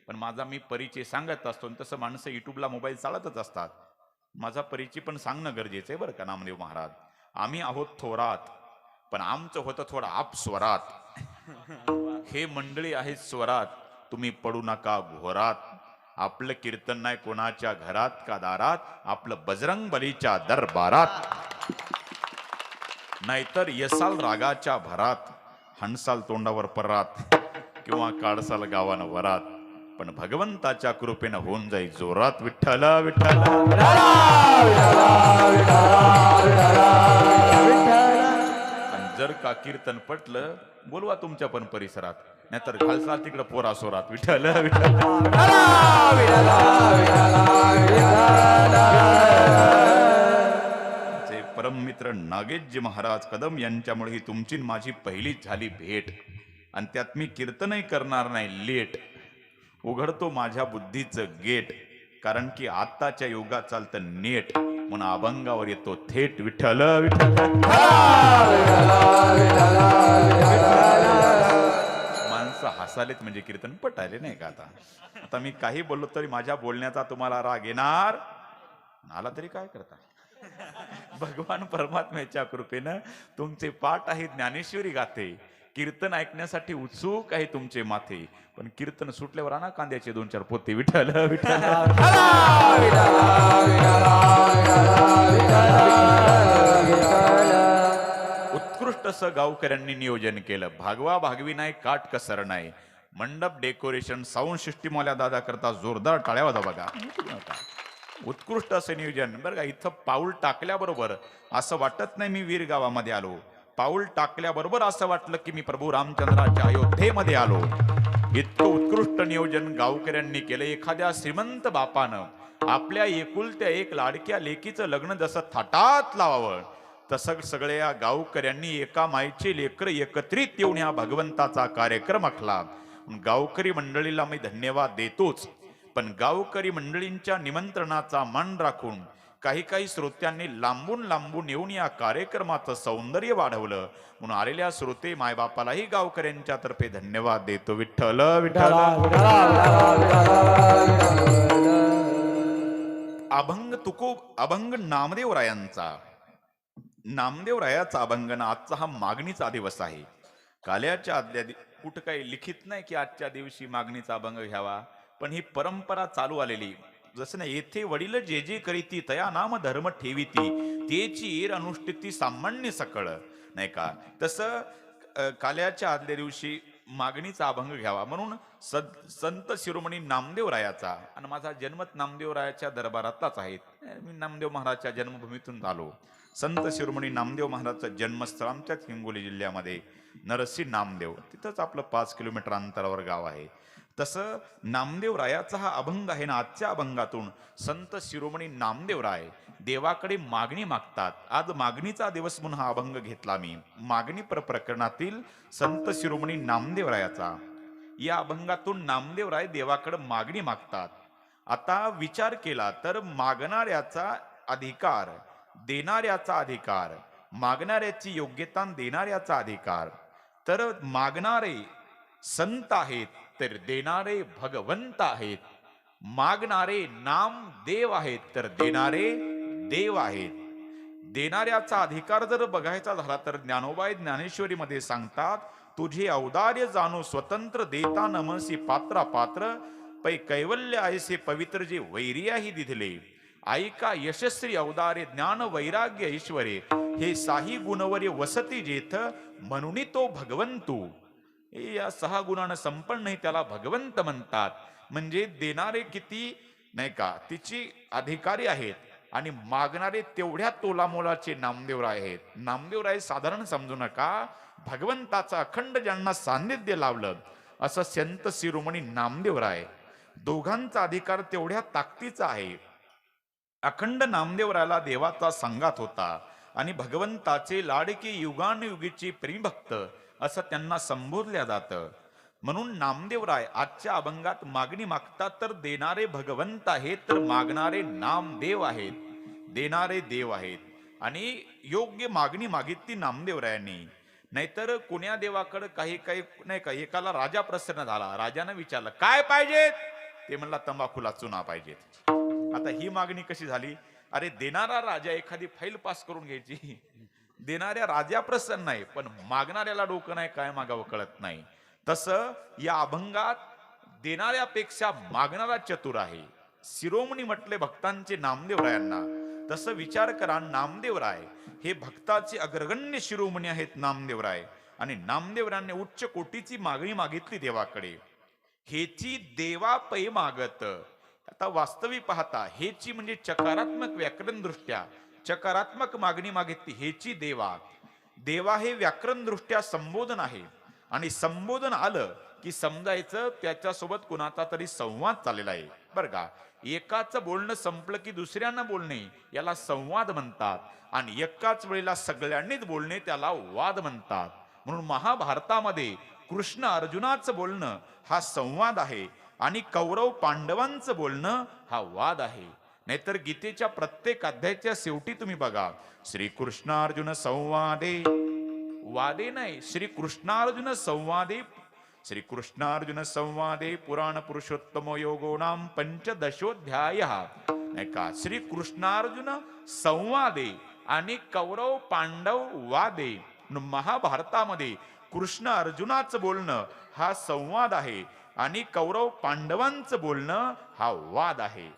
पण माझा मी परिचय सांगत असतो, आणि तसं माणसं युट्यूबला मोबाईल चालतच असतात. माझा परिचय पण सांगणं गरजेचं आहे बरं का नामदेव महाराज. आम्ही आहोत थोरात, पण आमचं होतं थोडं आप स्वरात. हे मंडळी आहेत स्वरात, तुम्ही पडू नका घोरात. आपलं कीर्तन नाही कोणाच्या घरात का दारात, आपलं बजरंग बलीच्या दरबारात. नाहीतर यसाल रागाच्या भरात, हणसाल तोंडावर परात, किंवा काढसाल गावानं वरात. पण भगवंताच्या कृपेनं होऊन जाई जोरात. विठ्ठल विठ्ठल. आणि जर का कीर्तन पटलं, बोलवा तुमच्या पण परिसरात, नाहीतर घालसाल तिकडं पोरासोरात. विठ्ठल विठ्ठल. परम मित्र नागेशजी महाराज कदम यांच्यामुळे ही तुमची माझी पहिलीच झाली भेट. आणि त्यात मी कीर्तनही करणार नाही लेट, उघडतो माझ्या बुद्धीचं गेट. कारण की आत्ताच्या युगात चालतं नेट, म्हणून अभंगावर येतो थेट. विठ्ठल विठ्ठल. माणसं हसालेत म्हणजे कीर्तन पटायले नाही का. आता आता मी काही बोललो तरी माझ्या बोलण्याचा तुम्हाला राग येणार, आला तरी काय करता. भगवान परमात्म्याच्या कृपेनं तुमचे पाठ आहे ज्ञानेश्वरी गाते, कीर्तन ऐकण्यासाठी उत्सुक आहे तुमचे माथे. पण कीर्तन सुटल्यावर आणा कांद्याचे 2-4 पोते. विठ्ठल विठ्ठल. उत्कृष्ट असं गावकऱ्यांनी नियोजन केलं. भागवा भागवी नाही, काट कसर नाही. मंडप डेकोरेशन साऊंड सिस्टीम वाल्या दादा करता जोरदार टाळ्या वाजा बघा. उत्कृष्ट असं नियोजन बरं का. इथं पाऊल टाकल्याबरोबर असं वाटत नाही मी वीर गावामध्ये आलो. पाऊल टाकल्याबरोबर असं वाटलं की मी प्रभू रामचंद्राच्या अयोध्येमध्ये आलो. इतकं उत्कृष्ट नियोजन गावकऱ्यांनी केलं. एखाद्या श्रीमंत बापानं आपल्या एकुलत्या एक लाडक्या लेकीचं लग्न जसं थाटात लावावं, तसं सगळ्या गावकऱ्यांनी एका माईचे लेकर एकत्रित येऊन ह्या भगवंताचा कार्यक्रम आखला. गावकरी मंडळीला मी धन्यवाद देतोच. पण गावकरी मंडळींच्या निमंत्रणाचा मान राखून काही काही श्रोत्यांनी लांबून लांबून येऊन या कार्यक्रमाचं सौंदर्य वाढवलं. म्हणून आलेल्या श्रोते मायबापालाही गावकऱ्यांच्या तर्फे धन्यवाद देतो. विठ्ठल विठ्ठल. अभंग अभंग नामदेवरायांचा. नामदेवरायाचा अभंग ना आजचा हा मागणीचा दिवस आहे. काल्याच्या आदल्या कुठं काही लिखित नाही की आजच्या दिवशी मागणीचा अभंग घ्यावा, पण ही परंपरा चालू आलेली. जसं ना येथे वडील जे जे करीती तया नाम धर्म ठेवीती, तेची एर अनुष्ठिती सामान्य सकळ, नाही का. तसं काल्याच्या आदल्या दिवशी मागणीचा अभंग घ्यावा म्हणून संत शिरोमणी नामदेवरायाचा. आणि माझा जन्मत नामदेवरायाच्या दरबारातलाच आहे. मी नामदेव महाराजच्या जन्मभूमीतून आलो. संत शिरोमणी नामदेव महाराजचं जन्मस्थळ आमच्याच हिंगोली जिल्ह्यामध्ये नरसी नामदेव, तिथंच आपलं 5 किलोमीटर अंतरावर गाव आहे. तसं नामदेवरायाचा हा अभंग आहे ना. आजच्या अभंगातून संत शिरोमणी नामदेवराय देवाकडे मागणी मागतात. आज मागणीचा दिवस म्हणून हा अभंग घेतला मी. मागणी प्रकरणातील संत शिरोमणी नामदेवरायाचा या अभंगातून नामदेवराय देवाकडे मागणी मागतात. आता विचार केला तर मागणाऱ्याचा अधिकार, देणाऱ्याचा अधिकार, मागणाऱ्याची योग्यता देणाऱ्याचा अधिकार. तर मागणारे संत आहेत तर देणारे भगवंत आहेत. मागणारे नाम देव आहेत तर देणारे देव आहेत. देणाऱ्याचा अधिकार जर बघायचा झाला तर ज्ञानोबा ज्ञानेश्वरीमध्ये सांगतात, तुझे औदार्य जाणू स्वतंत्र देता नमसी पात्रा पात्र, पै कैवल्य ऐसे पवित्र जे वैर्याही दिधले. ऐका यशस्वी औदार्य ज्ञान वैराग्य ऐश्वर्य, हे साही गुणवर्य वसती जेथ, म्हणून तो भगवंतू. या 6 गुणानं संपन्न त्याला भगवंत म्हणतात. म्हणजे देणारे किती नाही का तिची अधिकारी आहेत, आणि मागणारे तेवढ्या तोलामोलाचे नामदेवराय आहेत. नामदेवराय साधारण समजू नका, भगवंताचा अखंड ज्यांना सान्निध्य लावलं असं संत शिरोमणी नामदेवराय. दोघांचा अधिकार तेवढ्या ताकदीचा आहे. अखंड नामदेवरायाला देवाचा संगात होता आणि भगवंताचे लाडके युगानुयुगीचे प्रेमभक्त असं त्यांना संबोधल्या जातं. म्हणून नामदेवराय आजच्या अभंगात मागणी मागतात तर देणारे भगवंत आहेत, तर मागणारे नामदेव आहेत, देणारे देव आहेत. आणि योग्य मागणी मागितली नामदेवरायांनी. नाहीतर कोण्या देवाकडे काही काही नाही का. एकाला राजा प्रसन्न झाला, राजाने विचारलं काय पाहिजे, ते म्हणला तंबाखूला चुना पाहिजेत. आता ही मागणी कशी झाली? अरे देणारा राजा एखादी फाईल पास करून घ्यायची, देणाऱ्या राजा प्रसन्न आहे, पण मागणाऱ्याला डोकं नाही, काय मागावं कळत नाही. तसं या अभंगात देणाऱ्यापेक्षा मागणारा चतुर आहे. शिरोमणी म्हटले भक्तांचे नामदेवरायांना. तसं विचार करा, नामदेवराय हे भक्ताचे अग्रगण्य शिरोमणी आहेत नामदेवराय. आणि नामदेवरायांनी उच्च कोटीची मागणी मागितली देवाकडे. हेची देवा पै मागत. आता वास्तविक पाहता हेची म्हणजे चकारात्मक व्याकरण दृष्ट्या चकारात्मक मागणी मागितली. हेची देवा, देवा हे व्याकरण दृष्ट्या संबोधन आहे. आणि संबोधन आलं की समजायचं त्याच्यासोबत कुणाचा तरी संवाद चाललेला आहे बरं का. एकाच बोलणं संपलं की दुसऱ्यांना बोलणे याला संवाद म्हणतात. आणि एकाच वेळेला सगळ्यांनीच बोलणे त्याला वाद म्हणतात. म्हणून महाभारतामध्ये कृष्ण अर्जुनाचं बोलणं हा संवाद आहे आणि कौरव पांडवांचं बोलणं हा वाद आहे. नाहीतर गीतेच्या प्रत्येक अध्यायाच्या शेवटी तुम्ही बघा, श्रीकृष्णार्जुन संवादे, वादे नाही, श्रीकृष्णार्जुन संवादे, श्रीकृष्णार्जुन संवादे पुराण पुरुषोत्तम योगो नाम पंचदशोध्याय. नाही का, श्रीकृष्णार्जुन संवादे आणि कौरव पांडव वादे. महाभारतामध्ये कृष्ण अर्जुनाचं बोलणं हा संवाद आहे आणि कौरव पांडवांचं बोलणं हा वाद आहे.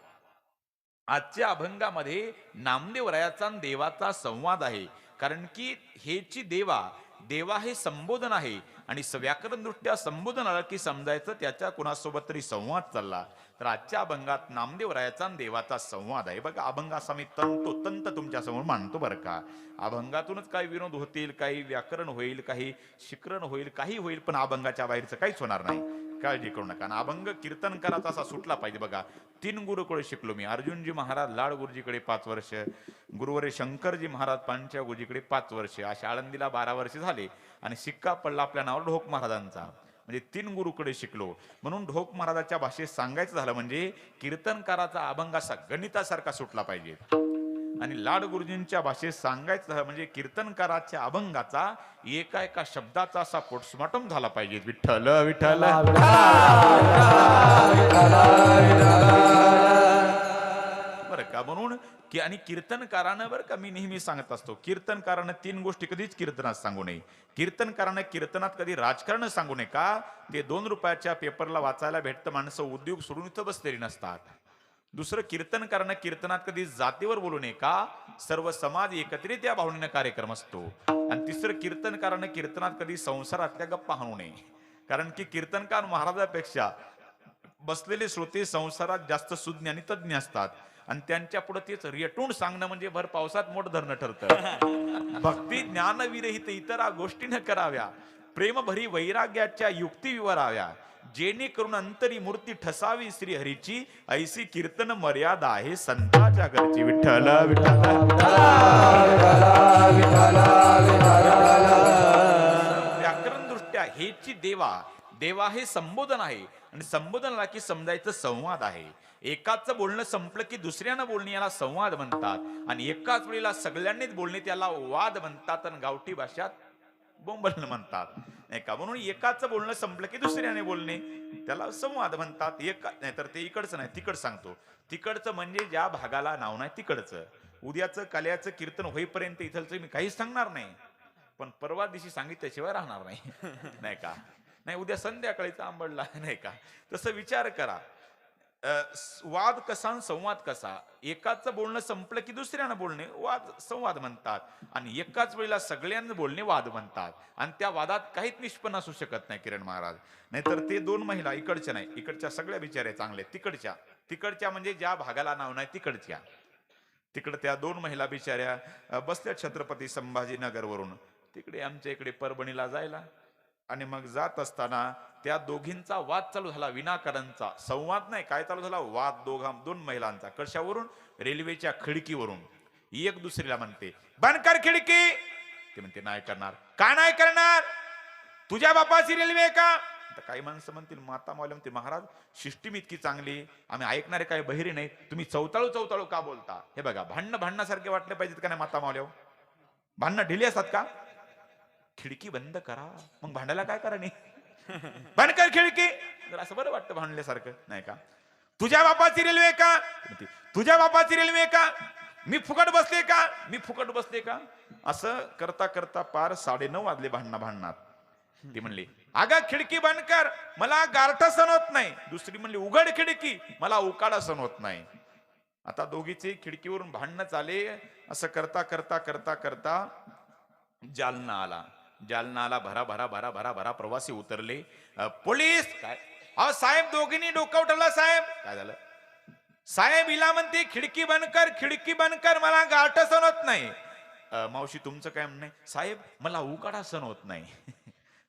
आजच्या अभंगामध्ये नामदेवरायाचा आणि देवाचा संवाद आहे. कारण की हेची देवा, देवा हे संबोधन आहे आणि व्याकरण दृष्ट्या संबोधन आलं की समजायचं त्याच्या कुणासोबत तरी संवाद चालला. तर आजच्या अभंगात नामदेवरायाचा आणि देवाचा संवाद आहे. बघा, अभंग असा मी तंतोतंत तुमच्या समोर मांडतो बरं का. अभंगातूनच काही विनोद होतील, काही व्याकरण होईल, काही शिकरण होईल, काही होईल, पण अभंगाच्या बाहेरचं काहीच होणार नाही. काळजी करू नका. अभंग कीर्तनकाराचा असा सुटला पाहिजे. बघा, 3 गुरुकडे शिकलो मी. अर्जुनजी महाराज लाड गुरुजीकडे 5 वर्ष, गुरुवरे शंकरजी महाराज पांच्या गुरुजीकडे 5 वर्ष, असे आळंदीला 12 वर्ष झाले. आणि शिक्का पडला आपल्या नावावर ढोक महाराजांचा. म्हणजे 3 गुरुकडे शिकलो. म्हणून ढोक महाराजाच्या भाषेत सांगायचं झालं म्हणजे कीर्तनकाराचा अभंग असा गणितासारखा सुटला पाहिजे. आणि लाड गुरुजींच्या भाषेत सांगायचं झालं म्हणजे कीर्तनकाराच्या अभंगाचा एका एका शब्दाचा असा पोटस्मॉर्टम झाला पाहिजे. विठ्ठल विठ्ठल बरं का. म्हणून की आणि कीर्तनकारानं बरं का, मी नेहमी सांगत असतो, कीर्तनकारानं 3 गोष्टी कधीच कीर्तनात सांगू नये. कीर्तनकारानं कीर्तनात कधी राजकारण सांगू नये. का? ते 2 रुपयाच्या पेपरला वाचायला भेटतं, माणसं उद्योग सोडून इथं बसलेली नसतात. दुसरं, कीर्तनकारानं कीर्तनात कधी जातीवर बोलू नये. का? सर्व समाज एकत्रित या भावनेनं कार्यक्रम असतो. आणि तिसरं, कीर्तनकारानं कीर्तनात कधी संसारातल्या गप्पा हाणू नये. कारण की कीर्तनकार महाराजापेक्षा बसलेले श्रोते संसारात जास्त सुज्ञ आणि तज्ञ असतात. आणि त्यांच्या पुढे तेच रेटून सांगणं म्हणजे भर पावसात मोठ धरणं ठरतं. भक्ती ज्ञान विरहित इतर गोष्टी न कराव्या, प्रेम भरी वैराग्याच्या युक्ती विवराव्या, जेणेकरून अंतरी मूर्ती ठसावी श्री हरीची, ऐसी कीर्तन मर्यादा आहे संताच्या घरची. विठ्ठल विठ्ठल. व्याकरण दृष्ट्या हेची देवा, देवा हे संबोधन आहे आणि संबोधनाला की समजायचं संवाद आहे. एकाच बोलणं संपलं की दुसऱ्यानं बोलणे याला संवाद म्हणतात. आणि एकाच वेळेला सगळ्यांनीच बोलणे त्याला वाद म्हणतात. आणि गावठी भाषात बोंबलणं म्हणतात, नाही का. म्हणून एकाच बोलणं संपलं की दुसऱ्याने बोलणे त्याला संवाद म्हणतात. नाहीतर ते इकडचं नाही तिकडचं सांगतो. तिकडचं म्हणजे ज्या भागाला नाव नाही तिकडचं. उद्याचं काल्याचं कीर्तन होईपर्यंत इथलचं मी काहीच सांगणार नाही, पण परवा दिवशी सांगितल्याशिवाय राहणार नाही. नाही का. नाही, उद्या संध्याकाळीचा आंबडला, नाही का. तसं विचार करा, वाद कसा संवाद कसा. एकाच बोलणं संपलं की दुसऱ्यानं बोलणे वाद संवाद म्हणतात. आणि एकाच वेळेला सगळ्यांना बोलणे वाद म्हणतात. आणि त्या वादात काहीच निष्पन्न असू शकत नाही किरण महाराज. नाहीतर ते 2 महिला इकडच्या नाही, इकडच्या सगळ्या बिचाऱ्या चांगल्या, तिकडच्या म्हणजे ज्या भागाला नाव नाही तिकडच्या, तिकडे त्या 2 महिला बिचाऱ्या बसल्या छत्रपती संभाजीनगरवरून तिकडे आमच्या इकडे परभणीला जायला. आणि मग जात असताना त्या दोघींचा वाद चालू झाला. विनाकारणचा संवाद नाही, काय चालू झाला? वाद 2 महिलांचा. कशावरून? रेल्वेच्या खिडकीवरून. एक दुसरीला म्हणते, बंद कर खिडकी. ते म्हणते, नाही करणार. का नाही करणार? तुझ्या बापाची रेल्वे का? तर काही माणसं म्हणतील, माता मावल्या म्हणते, महाराज सिस्टीम इतकी चांगली, आम्ही ऐकणारे काही बहिरी नाही, तुम्ही चौताळू का बोलता? हे बघा, भांडण्यासारखे वाटले पाहिजेत का नाही माता मावल्या? भांडणं ढिली असतात का? खिडकी बंद करा, मग भांडायला काय करा नाही. बंद कर खिडकी. जर असं बरं वाटतं भांडल्यासारखं, नाही का. तुझ्या बापाची रेल्वे का? म्हणते, तुझ्या बापाची रेल्वे का? मी फुकट बसले का? मी फुकट बसले का? असं करता करता पार 9:30 वाजले भांडणात. ती म्हणली, अगं खिडकी बंद कर, मला गारठ सण होत नाही. दुसरी म्हणली, उघड खिडकी, मला उकाडा सण होत नाही. आता दोघीचे खिडकीवरून भांडणं चाले. असं करता करता करता करता जालना आला. जालना आला. भरा भरा भरा भरा भरा प्रवासी उतरले. पोलीस काय? अहो साहेब, दोघींनी डोकं उठवलं साहेब. काय झालं साहेब? हिला म्हणते खिडकी बंद कर, खिडकी बंद कर, मला गारठ सण होत नाही. मावशी तुमचं काय म्हणणं आहे? साहेब मला उकाडा सण होत नाही.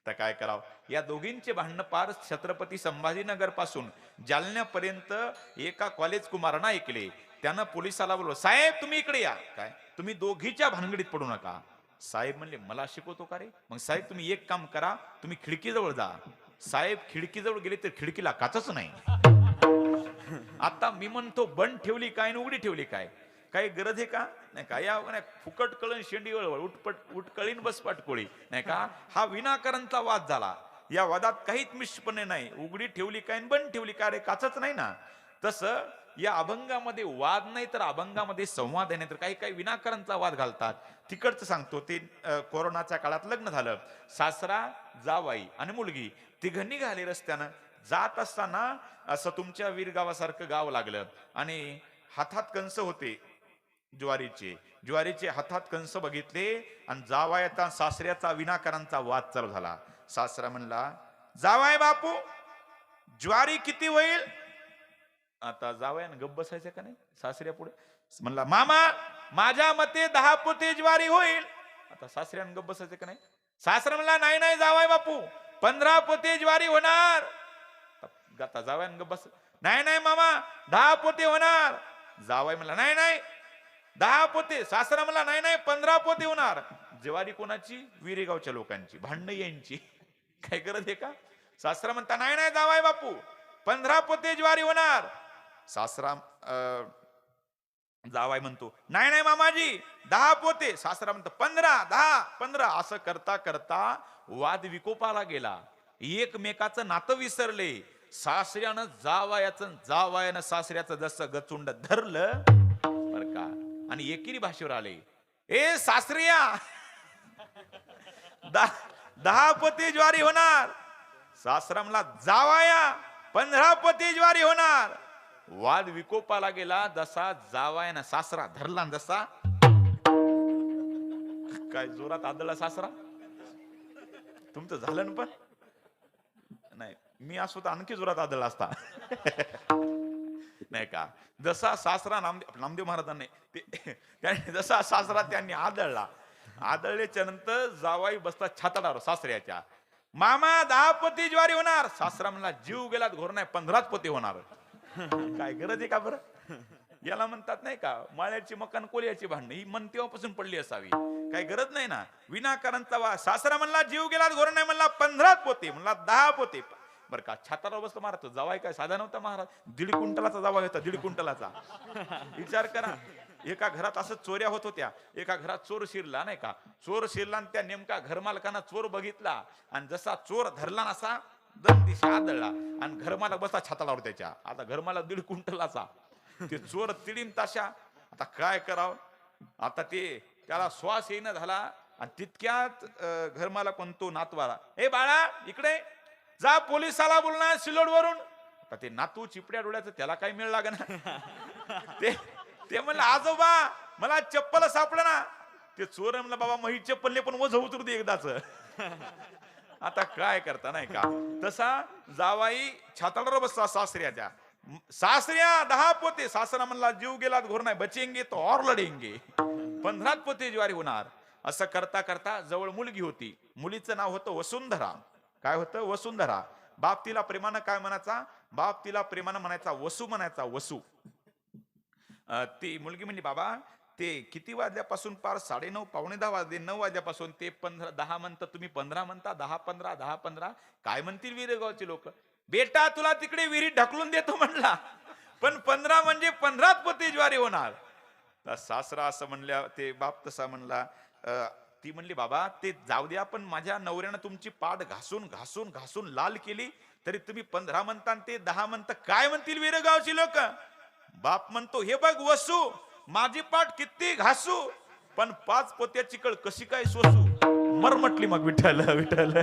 तर काय करावं? या दोघींचे भांडण पार छत्रपती संभाजीनगर पासून जालन्यापर्यंत एका कॉलेज कुमारानं ऐकले. त्यानं पोलिसाला बोलवलं, साहेब तुम्ही इकडे या. काय? तुम्ही दोघीच्या भानगडीत पडू नका. साहेब म्हणले, मला शिकवतो का रे? मग साहेब तुम्ही एक काम करा, तुम्ही खिडकीजवळ जा. साहेब खिडकीजवळ गेले तर खिडकीला काचच नाही. आता मी म्हणतो, बंद ठेवली काय आणि उघडी ठेवली काय? काही गरज आहे का? नाही का? या फुकट कळण शेंडी वळवळ, उठकळीन बस पाटकोळी, नाही का? हा विनाकारणचा वाद झाला. या वादात काहीच मिश्रपणे नाही. उघडी ठेवली काय बंद ठेवली काय रे? काचच नाही ना. तसं या अभंगामध्ये वाद नाही तर अभंगामध्ये संवाद आहे. नाही तर काही काही विनाकारणचा वाद घालतात. तिकडचं सांगतो ते कोरोनाच्या काळात लग्न झालं. सासरा, जावाई आणि मुलगी तिघं निघाले रस्त्यानं. जात असताना असं तुमच्या वीरगावासारखं गाव लागलं आणि हातात कंस होते ज्वारीचे हातात कंस बघितले आणि जावायाचा सासऱ्याचा विनाकारांचा वाद चालू झाला. सासरा म्हणला, जावाय बापू ज्वारी किती होईल? आता जावयानं गप्प बसायचं का नाही सासऱ्या पुढे? म्हणला, मामा माझ्या मते 10 पोते ज्वारी होईल. आता सासऱ्यानं गप्प बसायचं का नाही? सासरा म्हणला, नाही नाही जावाय बापू 15 पोते ज्वारी होणार. आता जावयानं गप्प बस, नाही नाही मामा 10 पोते होणार. जावाय म्हणला, नाही नाही 10 पोते. सासरा म्हणला, नाही नाही 15 पोते होणार. ज्वारी कोणाची? विरेगावच्या लोकांची, भांडण यांची. काय गरज आहे का? सासरा म्हणता, नाही नाही जावाय बापू 15 पोते ज्वारी होणार. सासरा जावाय म्हणतो, नाही नाही मामाजी 10 पोते. सासरा म्हणतो 15 10 15. असं करता करता वाद विकोपाला गेला. एकमेकाचं नातं विसरले. सासऱ्यानं जावायाचं, जावायानं सासऱ्याचं जसं गचुंड धरलं बर का आणि एकेरी भाषेवर आले, ए सासऱ्या 10 पोते ज्वारी होणार. सासरा म्हणला, जावाया 15 पोते ज्वारी होणार. वाद विकोपाला गेला. जसा जावायानं सासरा धरला जसा काय जोरात आदळला सासरा. तुमचं झालं ना? पण नाही, मी असो तर आणखी जोरात आदळला असता. नाही का? जसा सासरा नामदेव महाराजांनी जसा सासरा त्यांनी आदळला, आदळल्याच्या नंतर जावाई बसला छाताडावर सासऱ्याच्या. मामा 10 पोती ज्वारी होणार. सासरा म्हणला, जीव गेलात घोर नाही 15 पोते होणार. काय गरज आहे का बरं? याला म्हणतात नाही का, माळ्याची मकान कोल्याची भांडण. ही मन तेव्हापासून पडली असावी. काही गरज नाही ना. विनाकारणचा वा. सासरा म्हणला, जीव गेलात घोर नाही, म्हणला 15 पोते, म्हणला 10 पोते. बरं का? छातारावर बसतो महाराज. जावाय काय साधा नव्हता महाराज. 1.5 क्विंटलाचा जावाय होता, 1.5 क्विंटलाचा. विचार करा. एका घरात असं चोऱ्या होत होत्या. एका घरात चोर शिरला नाही का. चोर शिरला आणि त्या नेमका घरमालकांना चोर बघितला आणि जसा चोर धरला ना असा दन दिशा आदळला आणि घरमालक बसला छातालावर त्याच्या. आता घरमालक 1.5 क्विंटलाचा. ते चोर तिडीम ताशा. आता काय करावं? आता त्याला श्वास येईना झाला आणि तितक्यात घरमालक म्हणतो नातवाला, ए बाळा इकडे जा, पोलिसाला बोलणार सिलोड वरून. आता ते नातू चिपड्या डोळ्याचं, त्याला काय मिळ लाग ना. ते म्हणलं, आजोबा मला चप्पल सापडलं ना. ते चोर म्हणलं, बाबा मही चप्पलने पण वज उतरू दे एकदाच. आता काय करता नाही का. तसा जावाई छाताडावर बसला सासऱ्याच्या. सासऱ्या 10 पोते. सासरा म्हणला, जीव गेलात घोर नाही, बचेंगे तो और लढेंगे. 15 पोते ज्वारी होणार. असं करता करता जवळ मुलगी होती. मुलीचं नाव होतं वसुंधरा. काय होतं? वसुंधरा. बाप तिला प्रेमानं काय म्हणायचा? बाप तिला प्रेमानं म्हणायचा वसू, म्हणायचा वसू. ती मुलगी म्हणली, बाबा ते किती वाजल्यापासून पार 9:30 पावणे 10 वाजले. 9 वाजल्यापासून ते 10 म्हणता तुम्ही, 15 म्हणता, 10-15 10-15 काय म्हणतील विरेगावचे लोक. बेटा तुला तिकडे विहिरीत ढकलून देतो म्हणला, पण 15 म्हणजे 15 पोते ज्वारी होणार. सासरा असं म्हणल्या, ते बाप तसा म्हणला. ती म्हणली, बाबा ते जाऊ द्या, पण माझ्या नवऱ्यानं तुमची पाठ घासून घासून घासून लाल केली. तरी तुम्ही 15 म्हणता आणि ते 10 म्हणता, काय म्हणतील वीरगावची लोक? बाप म्हणतो, हे बघ वसू, माझी पाठ किती घासू, पण 5 पोत्याची कळ कशी काय सोसू. मरमटली मग विठ्ठल विठ्ठल.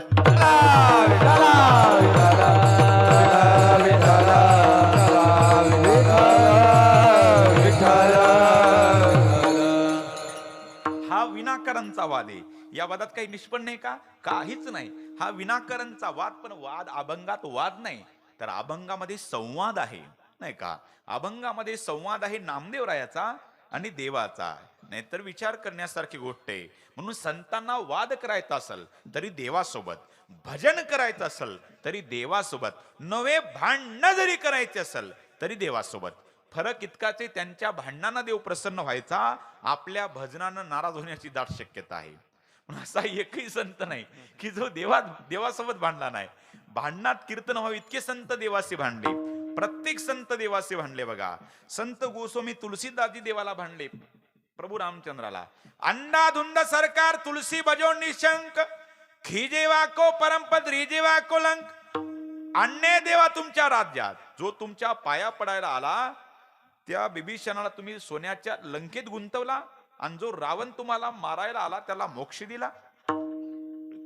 हा विनाकारांचा वाद आहे. या वादात काही निष्पन्न नाही का? काहीच नाही. हा विनाकारांचा वाद. पण वाद अभंगात वाद नाही, तर अभंगामध्ये संवाद आहे, नाही का? अभंगामध्ये संवाद आहे नामदेवरायाचा आणि देवाचा. नाहीतर विचार करण्यासारखी गोष्ट आहे. म्हणून संतांना वाद करायचा असेल तरी देवासोबत, भजन करायचं असेल तरी देवासोबत, नवे भांडणं जरी करायचे असेल तरी देवासोबत. फरक इतकाच आहे, त्यांच्या भांडणानं देव प्रसन्न व्हायचा, आपल्या भजनानं नाराज होण्याची दाट शक्यता आहे. पण असा एकही संत नाही की जो देवासोबत भांडला नाही. भांडणात कीर्तन व्हावे इतके संत देवाशी भांडले. प्रत्येक संत देवाशी भांडले बघा. संत गोस्वामी तुलसीदासजी देवाला भांडले, प्रभू रामचंद्राला. अंधाधुंद सरकार तुलसी बजो निशंक, खिजेवा को परमपद रिजेवा को लंक. अन्य देवा तुमच्या राज्यात, जो तुमच्या पाया पडायला आला त्या बिभीषणाला तुम्ही सोन्याच्या लंकेत गुंतवला, आणि जो रावण तुम्हाला मारायला आला त्याला मोक्ष दिला.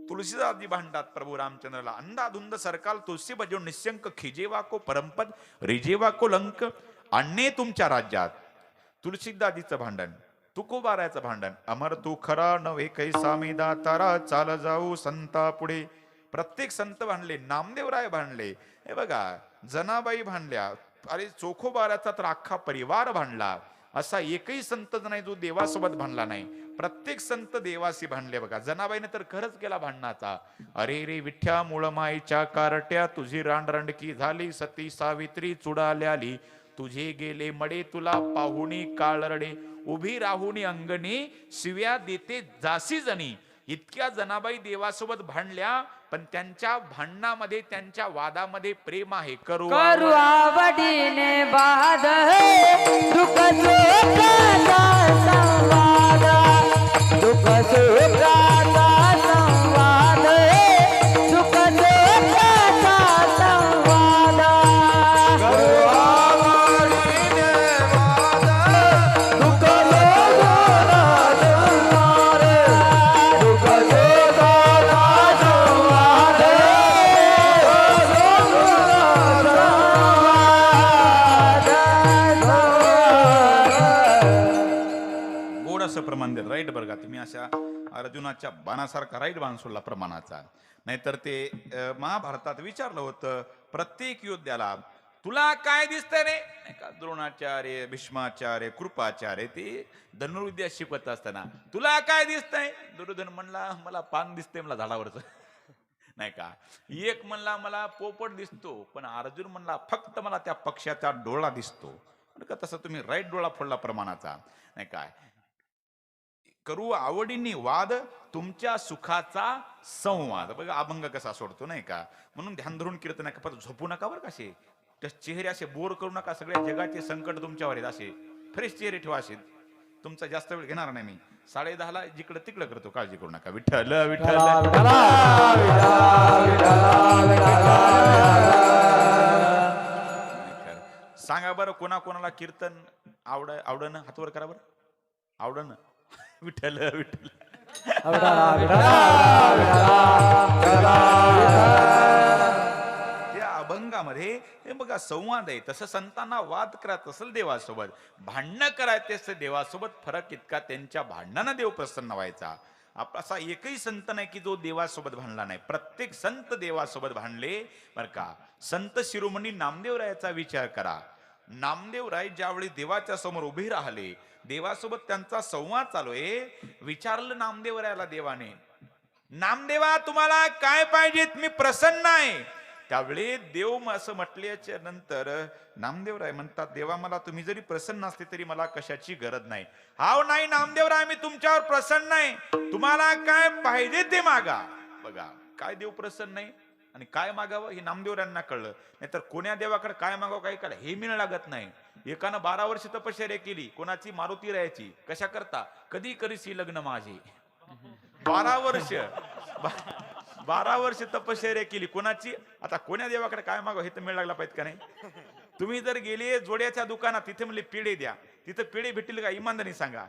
तुलसीदासजी भांडतात प्रभू रामचंद्राला. अंधाधुंद सरकार तुलसी बजो निशंक, खिजेवा को परमपद रिजेवा को लंक. अन्य तुमच्या राज्यात. तुलसीदासजीचं भांडण, तुकोबारायचं भांडण. अमर तू खरा नव्हे कैसा मी दातारा, चाल जाऊ संता पुढे. प्रत्येक संत भांडले. नामदेवराय भांडले. हे बघा, जनाबाई भांडल्या. अरे चोखोबाराचा तर अख्खा परिवार भांडला. असा एकही संत नाही जो देवासोबत भांडला नाही. प्रत्येक संत देवाशी भांडले बघा. जनाबाईने तर खरंच केला भांडणाचा. अरे रे विठ्ठा मूळ माईच्या कारट्या, तुझी रांडरंडकी झाली, सती सावित्री चुडाल्याली. तुझे गेले मडे तुला पाहुणी काळरडे, उभी राहुनी अंगणी शिव्या देते जासी जणी. इतक्या जनाबाई देवासोबत भांडल्या, पण त्यांच्या भांडणामध्ये, त्यांच्या वादामध्ये प्रेम आहे. करू आवडीने वाद दुःख सुखाचा संवाद, दुःख सुखाचा संवाद, दुःख सुखाचा संवाद. करू आवडीने वाद दुःख प्रमाण दे. राईट बरं का, तुम्ही अशा अर्जुनाच्या बाणासारखा राईट बाण सोडला प्रमाणाचा. नाहीतर ते महाभारतात विचारलं होतं प्रत्येक योद्ध्याला, तुला काय दिसतंय रे? द्रोणाचार्य, भीष्माचार्य, कृपाचार्य ते धनुर्विद्या शिकवत असताना, तुला काय दिसतंय? दुर्योधन म्हणला, मला पान दिसतंय, मला झाडावरच. नाही का. एक म्हणला, मला पोपट दिसतो. पण अर्जुन म्हणला, फक्त मला त्या पक्षाचा डोळा दिसतो. का तसं तुम्ही राईट डोळा फोडला प्रमाणाचा. नाही काय. करू आवडीने वाद, तुमच्या सुखाचा संवाद. बघा अभंग कसा सोडतो, नाही का. म्हणून ध्यान धरून कीर्तन नका, पण झोपू नका बरं. कसे त्या चेहरे असे बोर करू नका. सगळ्या जगाचे संकट तुमच्यावर आहेत, असे फ्रेश चेहरे ठेवा. असे तुमचा जास्त वेळ घेणार नाही मी. 10:30 जिकडं तिकडं करतो, काळजी करू नका. विठ्ठल विठ्ठल. सांगा बरं, कोणाकोणाला कीर्तन आवडन? हातवर करा बरं. आवडन. विठ्ठल विठ्ठल. त्या अभंगामध्ये हे बघा संवाद आहे. तसं संतांना वाद करायचं असेल देवासोबत, भांडणं करायचे असेल देवासोबत, फरक इतका, त्यांच्या भांडणानं देव प्रसन्न व्हायचा. असा एकही संत नाही की जो देवासोबत भांडला नाही. प्रत्येक संत देवासोबत भांडले बर का. संत शिरोमणी नामदेवरायाचा विचार करा. नामदेवराय ज्यावेळी देवाच्या समोर उभे राहिले, देवासोबत त्यांचा संवाद चालू आहे. विचारलं नामदेवरायाला देवाने, नामदेवा तुम्हाला काय पाहिजेत, मी प्रसन्न आहे. त्यावेळी देव असं म्हटल्याच्या नंतर नामदेवराय म्हणतात, देवा मला तुम्ही जरी प्रसन्न असते तरी मला कशाची गरज नाही. हाव नाही नामदेवराय, मी तुमच्यावर प्रसन्न आहे, तुम्हाला काय पाहिजे ते मागा. बघा काय देव प्रसन्न आहे आणि काय मागावं हे नामदेवरायांना कळलं. नाहीतर कोण्या देवाकडे काय मागावं काय कळलं हे मिळ लागत नाही. एकानं 12 वर्ष तपश्चर्या केली, कोणाची मारुती राहायची. कशा करता? कधी करीसी लग्न माझे. 12 वर्ष 12 वर्ष तपश्चर्या केली कोणाची. आता कोण्या देवाकडे काय मागव हे तर मिळ लागला पाहिजे का नाही. तुम्ही जर गेले जोड्याच्या दुकानात, तिथे म्हणले पेढे द्या, तिथे पेढे भेटतील का इमानदारी सांगा.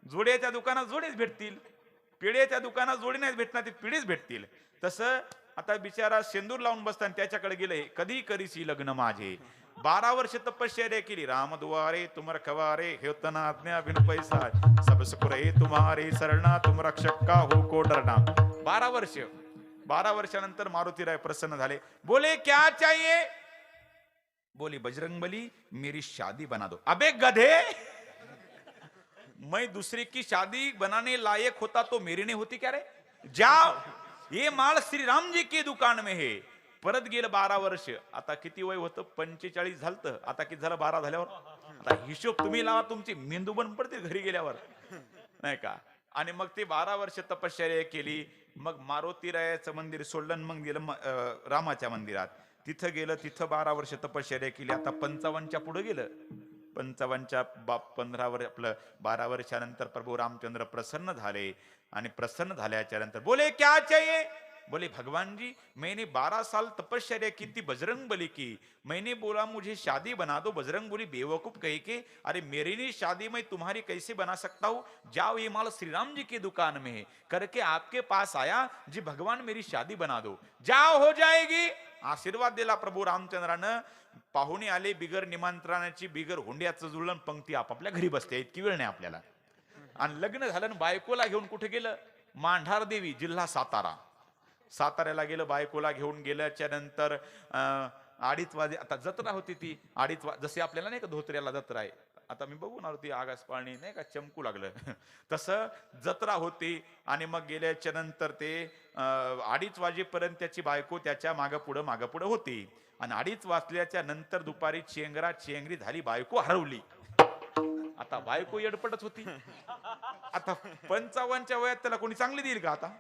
जोड्याच्या दुकानात जोडेच भेटतील, पेढ्याच्या दुकानात जोडी नाही भेटणार, ते पेढेच भेटतील. तसं आता बिचारा सेंदूर लावून बसताना त्याच्याकडे गेले, कधी करीसी लग्न माझे. 12 वर्ष तपश्चर्या केली. राम दुआरे तुम रखवारे हेतना आज्ञा बिन पैसा सब सुख रे तुम्हारे शरणा तुम रक्षक का हो को डरना. 12 वर्षानंतर मारुतीराय प्रसन्न झाले. बोले क्या चाहिए. बोली बजरंगबली मेरी शादी बना दो. अबे गधे, मैं दूसरे की शादी बनाने लायक होता तो मेरी नहीं होती क्या रे. जाओ, ये माल श्री राम जी की दुकान में है. परत गेलं 12 वर्ष. आता किती वय होतं, 45 झालत. आता किती झालं 12 झाल्यावर. आता हिशोब तुम्ही लावा, तुमची मेंदू बंद पडते घरी गेल्यावर नाही का. आणि मग ते 12 वर्ष तपश्चर्या केली. मग मारुतीरायाचं मंदिर सोडलं, मग गेलं रामाच्या मंदिरात. तिथं गेलं, तिथं 12 वर्ष तपश्चर्या केली. आता 55च्या पुढे गेलं. 55च्या 15 वर्ष आपलं 12 वर्षानंतर प्रभू रामचंद्र प्रसन्न झाले. आणि प्रसन्न झाल्याच्या नंतर बोले क्या चाहिए. बोले भगवान जी मैंने 12 साल तपश्चर्या की थी बजरंग बली की. मैंने बोला मुझे शादी बना दो. बजरंग बोली बेवकूफ कह के अरे मेरी नहीं शादी मैं तुम्हारी कैसे बना सकता हूँ. जाओ ये माल श्री राम जी की दुकान में है करके आपके पास आया. जी भगवान मेरी शादी बना दो. जाओ हो जाएगी. आशीर्वाद दिला प्रभू रामचंद्रानं. पाहुणे आले बिगर निमंत्रणाची, बिगर हुंड्याचं जुळण, पंक्ती आपापल्या घरी बसते. इतकी वेळ नाही आपल्याला. आणि लग्न झालं, बायकोला घेऊन कुठे गेलं. मांढार देवी, जिल्हा सातारा. साताऱ्याला गेलं, बायकोला घेऊन गेल्याच्या नंतर 2:30 वाजे. आता जत्रा होती ती 2:30 वाजे. जसे आपल्याला नाही का धोत्र्याला जत्रा आहे, आता मी बघून आलो ती आगास पाळणी नाही का चमकू लागलं तसं जत्रा होती. आणि मग गेल्याच्या नंतर ते 2:30 वाजेपर्यंत त्याची बायको त्याच्या मागं पुढं होती. आणि 2:30 वाजल्याच्या नंतर दुपारी चेंगरा चेंगरी झाली, बायको हरवली. आता बायको येडपटच होती. आता 55च्या वयात त्याला कोणी चांगली देईल का. आता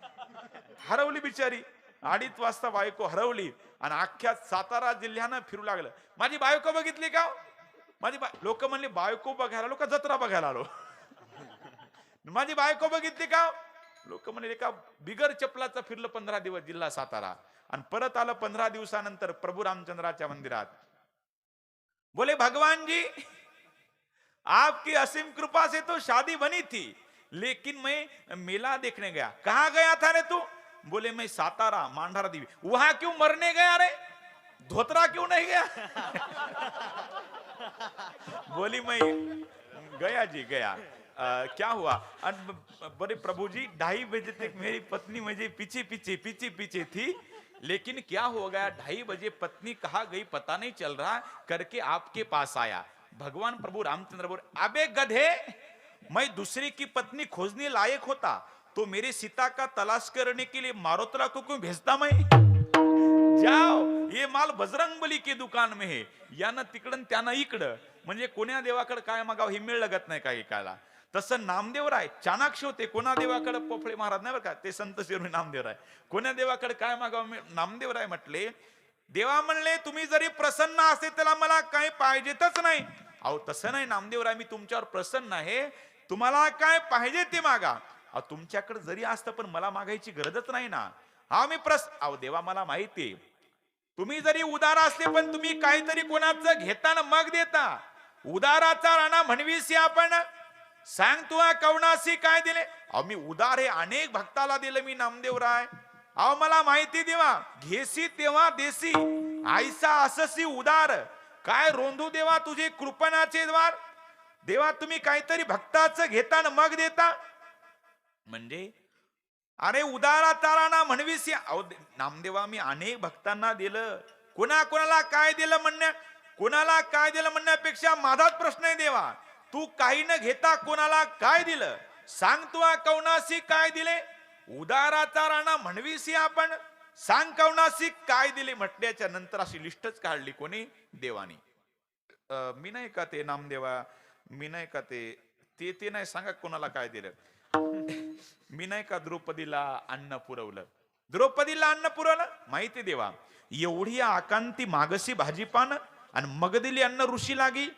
हरवली बिचारी. 2:30 वाजता बायको हरवली. आणि अख्ख्या सातारा जिल्ह्यानं फिरू लागलं, माझी बायको बघितली का. माझी लोक म्हणले बायको बघायला आलो का जत्रा बघायला आलो. माझी बायको बघितली का. लोक म्हणले का बिगर चपलाचं फिरलं 15 दिवस जिल्हा सातारा. आणि परत आलं 15 दिवसानंतर प्रभू रामचंद्राच्या मंदिरात. बोले भगवान जी आपकी असीम कृपा से तो शादी बनी थी, लेकिन मैं मेला देखने गया. कहाँ गया था रे तू. बोले मैं सातारा मांढार देवी. वहां क्यों मरने गया रे, धोत्रा क्यों नहीं गया. बोली मैं गया जी गया. क्या हुआ. बोले प्रभु जी 2:30 बजे तक मेरी पत्नी मुझे पीछे पीछे थी, लेकिन क्या हो गया 2:30 बजे पत्नी कहाँ गई पता नहीं चल रहा करके आपके पास आया. भगवान प्रभु रामचंद्र बोले अबे गधे, मैं दूसरे की पत्नी खोजने लायक होता तो मेरे सीता का तलाश करने के लिए मारुतरा को क्यों भेजता मैं. जाओ ये माल बजरंगबली की दुकान में है. यानं तिकडं त्यानं इकडं. म्हणजे कोण्या देवाकडे काय मागावं हे मिळ लागत नाही काही काला. तसं नामदेवराय चाणाक्ष होते. कोणा देवाकडे पोफळे महाराज नाही बरं का, ते संत शिरोमणी नामदेवराय. कोण्या देवाकडे काय मागावं. नामदेवराय म्हटले देवा म्हणले तुम्ही जरी प्रसन्न असे त्याला मला काही पाहिजेतच नाही. अहो तसं नाही नामदेवराय, मी तुमच्यावर प्रसन्न आहे, तुम्हाला काय पाहिजे ते मागा. अहो तुमच्याकडे जरी असतं पण मला मागायची गरजच नाही ना. हा मी अहो देवा मला माहिती तुम्ही जरी उदार असले पण तुम्ही काहीतरी कोणाचं घेताना मग देता. उदाराचा राणा म्हणवीसी आपण सांग तू कवनासी काय दिले. अहो मी उदार हे अनेक भक्ताला दिलं मी नामदेवराय. अहो मला माहिती देवा घेसी तेव्हा देसी आईसा अससी उदार. काय रोंधू देवा तुझे कृपणाचे द्वार. देवा तुम्ही काहीतरी भक्ताचं घेताना मग देता. म्हणजे अरे उदाराचा राणा म्हणवीसी. अहो नामदेवा मी अनेक भक्तांना दिलं. कोणाला काय दिलं कोणाला काय दिलं म्हणण्यापेक्षा माझाच प्रश्न आहे देवा, तू काही न घेता कोणाला काय दिलं सांग तू कवनासी काय दिले. उदाराचा राणा म्हणवीसी आपण सांग कवनासी काय दिले म्हटल्याच्या नंतर अशी लिस्टच काढली कोणी देवानी. मी नाही का ते नामदेवा, मी नाही का ते नाही सांगा कोणाला काय दिलं. मी नाही का द्रौपदीला अन्न पुरवलं. द्रौपदीला अन्न पुरवलं माहिती देवा. एवढी आकांती मागसी भाजीपान आणि मग दिली अन्न ऋषी लागी.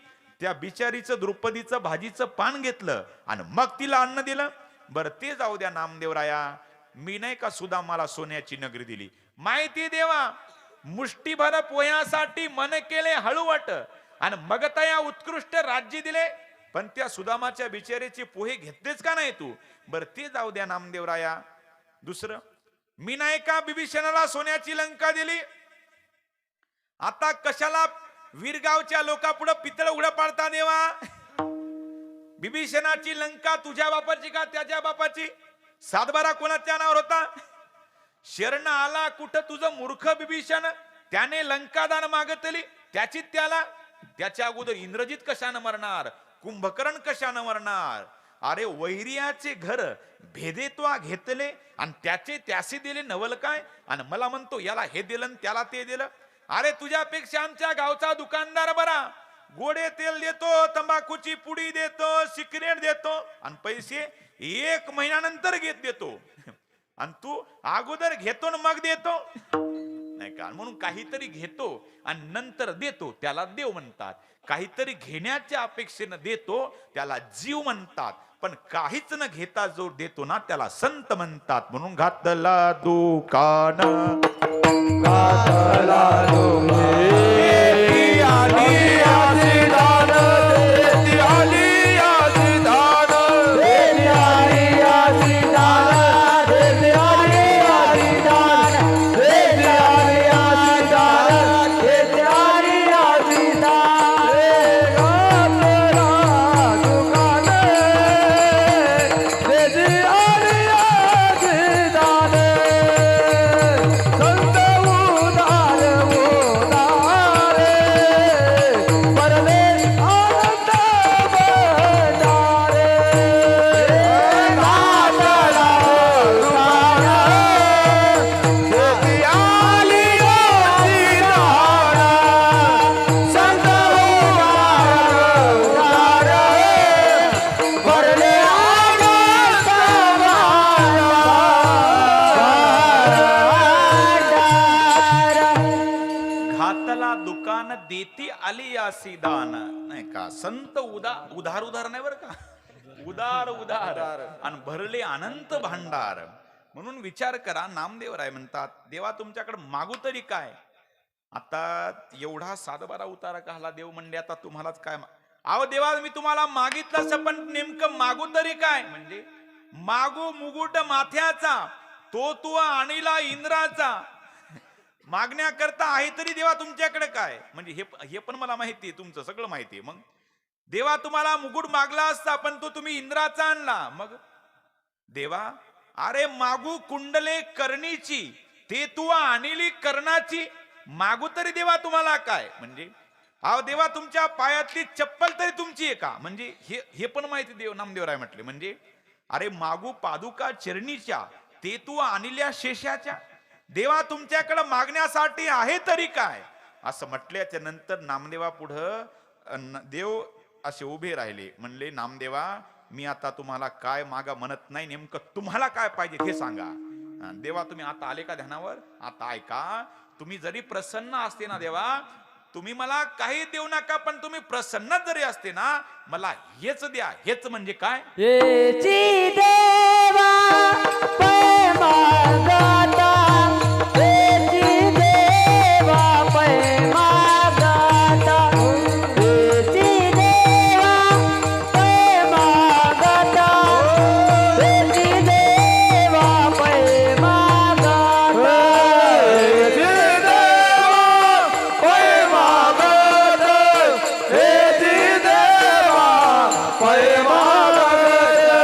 त्या बिचारीचं द्रौपदीचं भाजीचं पान घेतलं आणि मग तिला अन्न दिलं. बरं ते जाऊ द्या नामदेवराया, मी नाही का सुदामाला सोन्याची नगरी दिली. माहिती देवा मुष्टीभर पोह्यासाठी मन केले हळूवट आणि मग तया उत्कृष्ट राज्य दिले. पण त्या सुदामाच्या बिचारीचे पोहे घेतलेच का नाही तू? बर ते जाऊ द्या नामदेवराया. दुसरं, मी नाही का बिभीषणाला सोन्याची लंका दिली? आता कशाला वीरगावच्या लोकापुढे पितळ उघडं पाडता देवा? बिभीषणाची लंका तुझ्या बापाची का त्याच्या बापाची? सातबारा कोणाच्या नावावर होता? शरण आला कुठं तुझं मूर्ख बिभीषण? त्याने लंकादान मागतली त्याची त्याला. त्याच्या अगोदर इंद्रजित कशानं मरणार? कुंभकर्ण कशानं मरणार? अरे वैरियाचे घर भेदेत्वा घेतले आणि त्याचे त्यासे दिले नवल काय? आणि मला म्हणतो याला हे दिलं त्याला ते दिलं. अरे तुझ्यापेक्षा आमच्या गावचा दुकानदार बरा. गोडे तेल देतो, तंबाखूची पुडी देतो, सिगरेट देतो आणि पैसे 1 महिन्यानंतर देतो. आणि तू अगोदर घेतो आणि मग देतो नाही का? म्हणून काहीतरी घेतो आणि नंतर देतो त्याला देव म्हणतात. काहीतरी घेण्याच्या अपेक्षेनं देतो त्याला जीव म्हणतात. पण काहीच न घेता जो देतो ना त्याला संत म्हणतात. म्हणून घातला दुकान घातला देती आली यासी दान नाही का? संत उधार उधार नाही बरं का? उदार उदार आणि भरले अनंत भांडार. म्हणून विचार करा. नामदेवराय म्हणतात देवा तुमच्याकडे मागू तरी काय? आता एवढा 7-12 उतारा काहला देव म्हणले आता तुम्हालाच काय? अहो देवा मी तुम्हाला मागितलं असं पण नेमकं मागू तरी काय? म्हणजे मागू मुकुट माथ्याचा तो तू आणीला इंद्राचा. मागण्याकरता आहे तरी देवा तुमच्याकडे काय? म्हणजे हे पण मला माहिती आहे, तुमचं सगळं माहिती आहे. मग देवा तुम्हाला मुकुट मागला असता पण तो तुम्ही इंद्राचा आणला. मग देवा अरे मागू कुंडले कर्णीची ते तू आणली कर्णाची. मागू तरी देवा तुम्हाला काय? म्हणजे अहो देवा तुमच्या पायातली चप्पल तरी तुमची आहे का? म्हणजे हे पण माहिती देव नामदेवराय म्हटले. म्हणजे अरे मागू पादुका चरणीच्या ते तू आणल्या शेषाच्या. देवा तुमच्याकडे मागण्यासाठी आहे तरी काय? असं म्हटल्याच्या नंतर नामदेवा पुढं देव असे उभे राहिले. म्हणले नामदेवा मी आता तुम्हाला काय मागा म्हणत नाही, नेमकं तुम्हाला काय पाहिजे ते सांगा. देवा तुम्ही आता आले का ध्यानावर? आता ऐका. तुम्ही जरी प्रसन्न असते ना देवा, तुम्ही मला काही देऊ नका पण तुम्ही प्रसन्न जरी असते ना मला हेच द्या. हेच म्हणजे काय? हेची देवा पै मागता, हेची देवा पै मागता, हेची देवा पै मागता, हेची देवा पै मागता, हेची देवा पै मागता, हेची देवा पै मागता.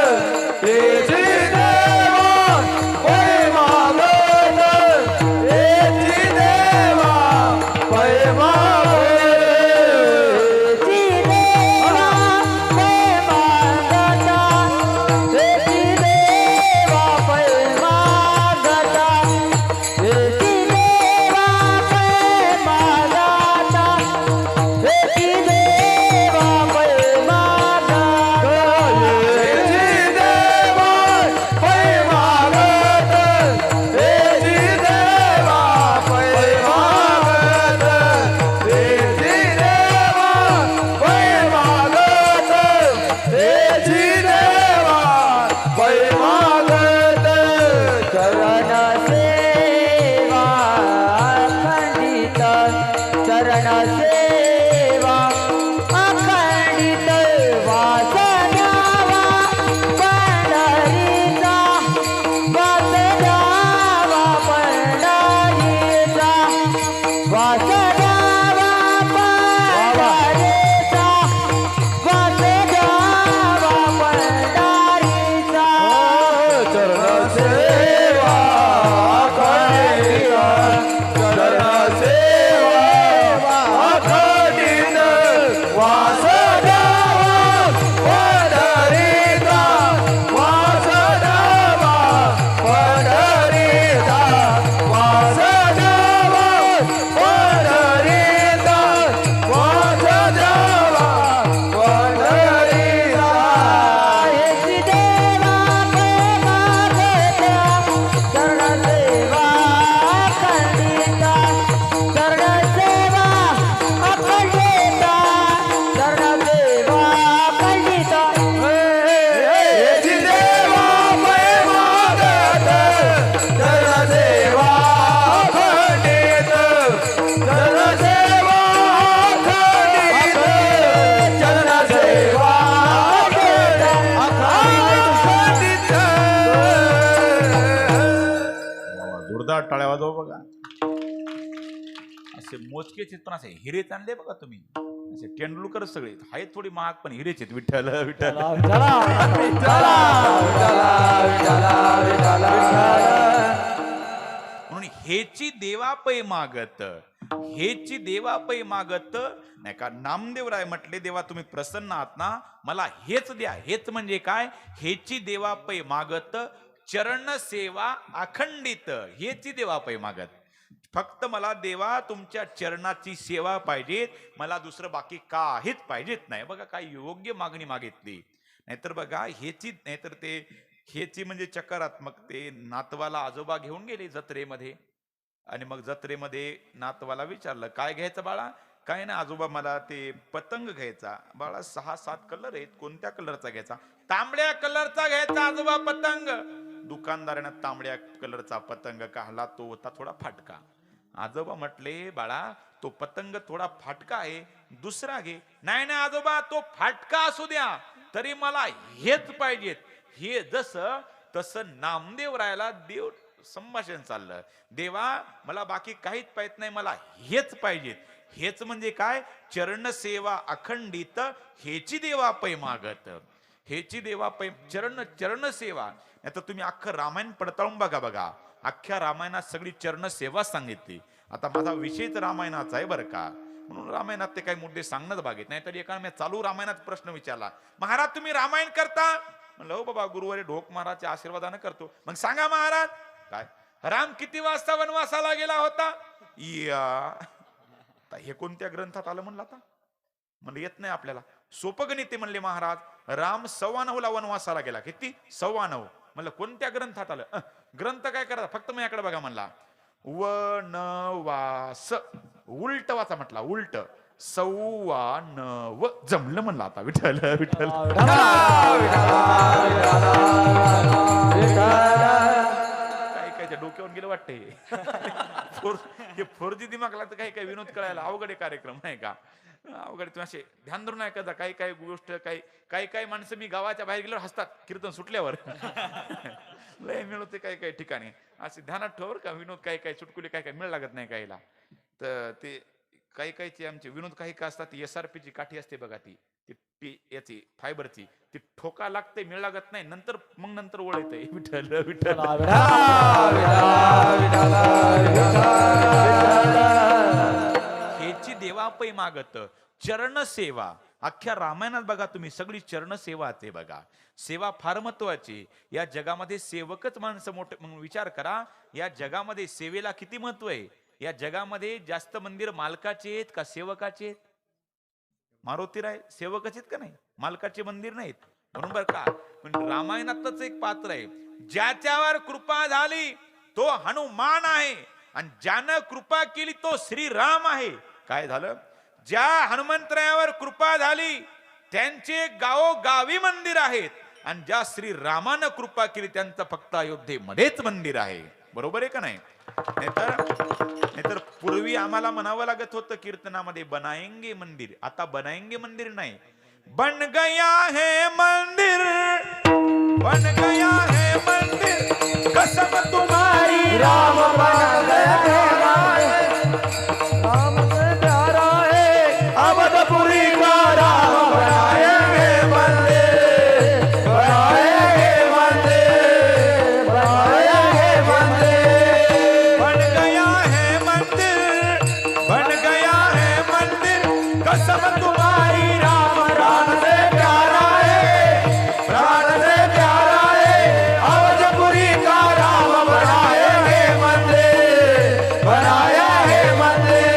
जोरदार टाळ्या वाजवा बघा. असे मोजकेच आहेत, पण असे हिरेच आणले बघा तुम्ही. असे तेंडुलकर सगळे आहेत, थोडी महाग पण हिरेच आहेत. विठ्ठल विठ्ठल. म्हणून हेची देवापै मागत, हेची देवापै मागत नाही का. नामदेवराय म्हटले, देवा तुम्ही प्रसन्न आहात ना, मला हेच द्या. हेच म्हणजे काय? हेची देवापै मागत चरण सेवा अखंडित. हेची देवापै मागत. फक्त मला देवा तुमच्या चरणाची सेवा पाहिजे, मला दुसरं बाकी काहीच पाहिजेत नाही. बघा काय योग्य मागणी मागितली. नाहीतर बघा हेची, नाहीतर ते हेची म्हणजे चकारात्मक. ते नातवाला आजोबा घेऊन गेले जत्रेमध्ये, आणि मग जत्रेमध्ये नातवाला विचारलं, काय घ्यायचं बाळा? काय ना आजोबा, मला ते पतंग घ्यायचा. बाळा 6-7 कलर आहेत, कोणत्या कलरचा घ्यायचा? तांबड्या कलरचा घ्यायचा आजोबा पतंग. दुकानदारानं तांबड्या कलरचा पतंग काढला, तो होता थोडा फाटका. आजोबा म्हटले, बाळा तो पतंग थोडा फाटका आहे, दुसरा घे. नाही ना आजोबा, तो फाटका असू द्या, तरी मला हेच पाहिजेत. हे जसं तसं नामदेवरायाला देव संभाषण चाललं. देवा मला बाकी काहीच पाहिजे नाही, मला हेच पाहिजेत. हेच म्हणजे काय? चरण सेवा अखंडित हेची देवापै मागत. हेची देवापै चरण सेवा. नाही तर तुम्ही अख्खं रामायण पडताळून बघा. अख्ख्या रामायणात सगळी चरण सेवा सांगितली. आता माझा विषयच रामायणाचा आहे बरं का, म्हणून रामायणात ते काही मुद्दे सांगणंच बागेत. नाही तर एका मी चालू रामायणात प्रश्न विचारला, महाराज तुम्ही रामायण करता? म्हणलं हो बाबा, गुरुवारी ढोक महाराजच्या आशीर्वादाने करतो. मग सांगा महाराज, काय राम किती वाजता वनवासाला गेला होता? हे कोणत्या ग्रंथात आलं म्हणलं? आता म्हणलं येत नाही आपल्याला. सोपं गणित म्हणले महाराज. राम 9:15 वनवासाला गेला. किती? 9:15. म्हणलं कोणत्या ग्रंथात आलं? ग्रंथ काय करा, फक्त माझ्याकडे बघा म्हणला. वनवास उलट वाचा म्हटला, उलट 9:15 जमलं म्हणलं. आता विठ्ठल विठ्ठल. काय डोक्यावर गेलं वाटते. 4G दिमागला तर काही विनोद कळायला अवघड कार्यक्रम नाही का? अवघड. तुम्ही असे ध्यान धरून ऐकता. काही गोष्ट काही माणसं मी गावाच्या बाहेर गेल्यावर हसतात कीर्तन सुटल्यावर. लय मिळवते काही ठिकाणी असे ध्यानात ठेवर का विनोद. काही चुटकुले काय मिळ लागत नाही काहीला. तर ते काहीचे आमचे विनोद काही का असतात. SRP ची काठी असते बघा, ती याची फायबरची, ती ठोका लागते, मिळ लागत नाही. नंतर ओळ येते. विठ्ठल विठ्ठल. हेची देवापै मागत चरण सेवा. अख्ख्या रामायणात बघा तुम्ही, सगळी चरण सेवाच आहे बघा. सेवा फार महत्वाची. या जगामध्ये सेवकच माणसं मोठे. म्हणून विचार करा, या जगामध्ये सेवेला किती महत्व आहे. या जगामध्ये जास्त मंदिर मालकाचे आहेत का सेवकाचे आहेत? मारुतीराय सेवकाचे आहेत का नाही? मालकाचे मंदिर नाहीत. म्हणून बरं का, पण रामायणातच एक पात्र आहे, ज्याच्यावर कृपा झाली तो हनुमान आहे, आणि ज्यानं कृपा केली तो श्रीराम आहे. काय झालं? ज्या हनुमंतरायावर कृपा झाली त्यांचे गावोगावी मंदिर आहेत, आणि ज्या श्रीरामानं कृपा केली त्यांचं फक्त अयोध्येमध्येच मंदिर आहे. बरोबर आहे का नाही? नाहीतर पूर्वी आम्हाला म्हणावं लागत होतं कीर्तनामध्ये, बनाएंगे मंदिर. आता बनाएंगे मंदिर नाही, बन गया है मंदिर, बन गया है मंदिर, कसम तुम्हारी राम बन गया है, राम से प्यारा है अवधपुरी का राम, बनाएंगे मंदिर, बनाएंगे मंदिर, बनाएंगे मंदिर, बन गया है मंदिर, बन गया है मंदिर, कसम तुम्हारी राम, प्राण से प्यारा है, प्राण से प्यारा है अवधपुरी का राम, बनाएंगे मंदिर, बनाया है मंदिर,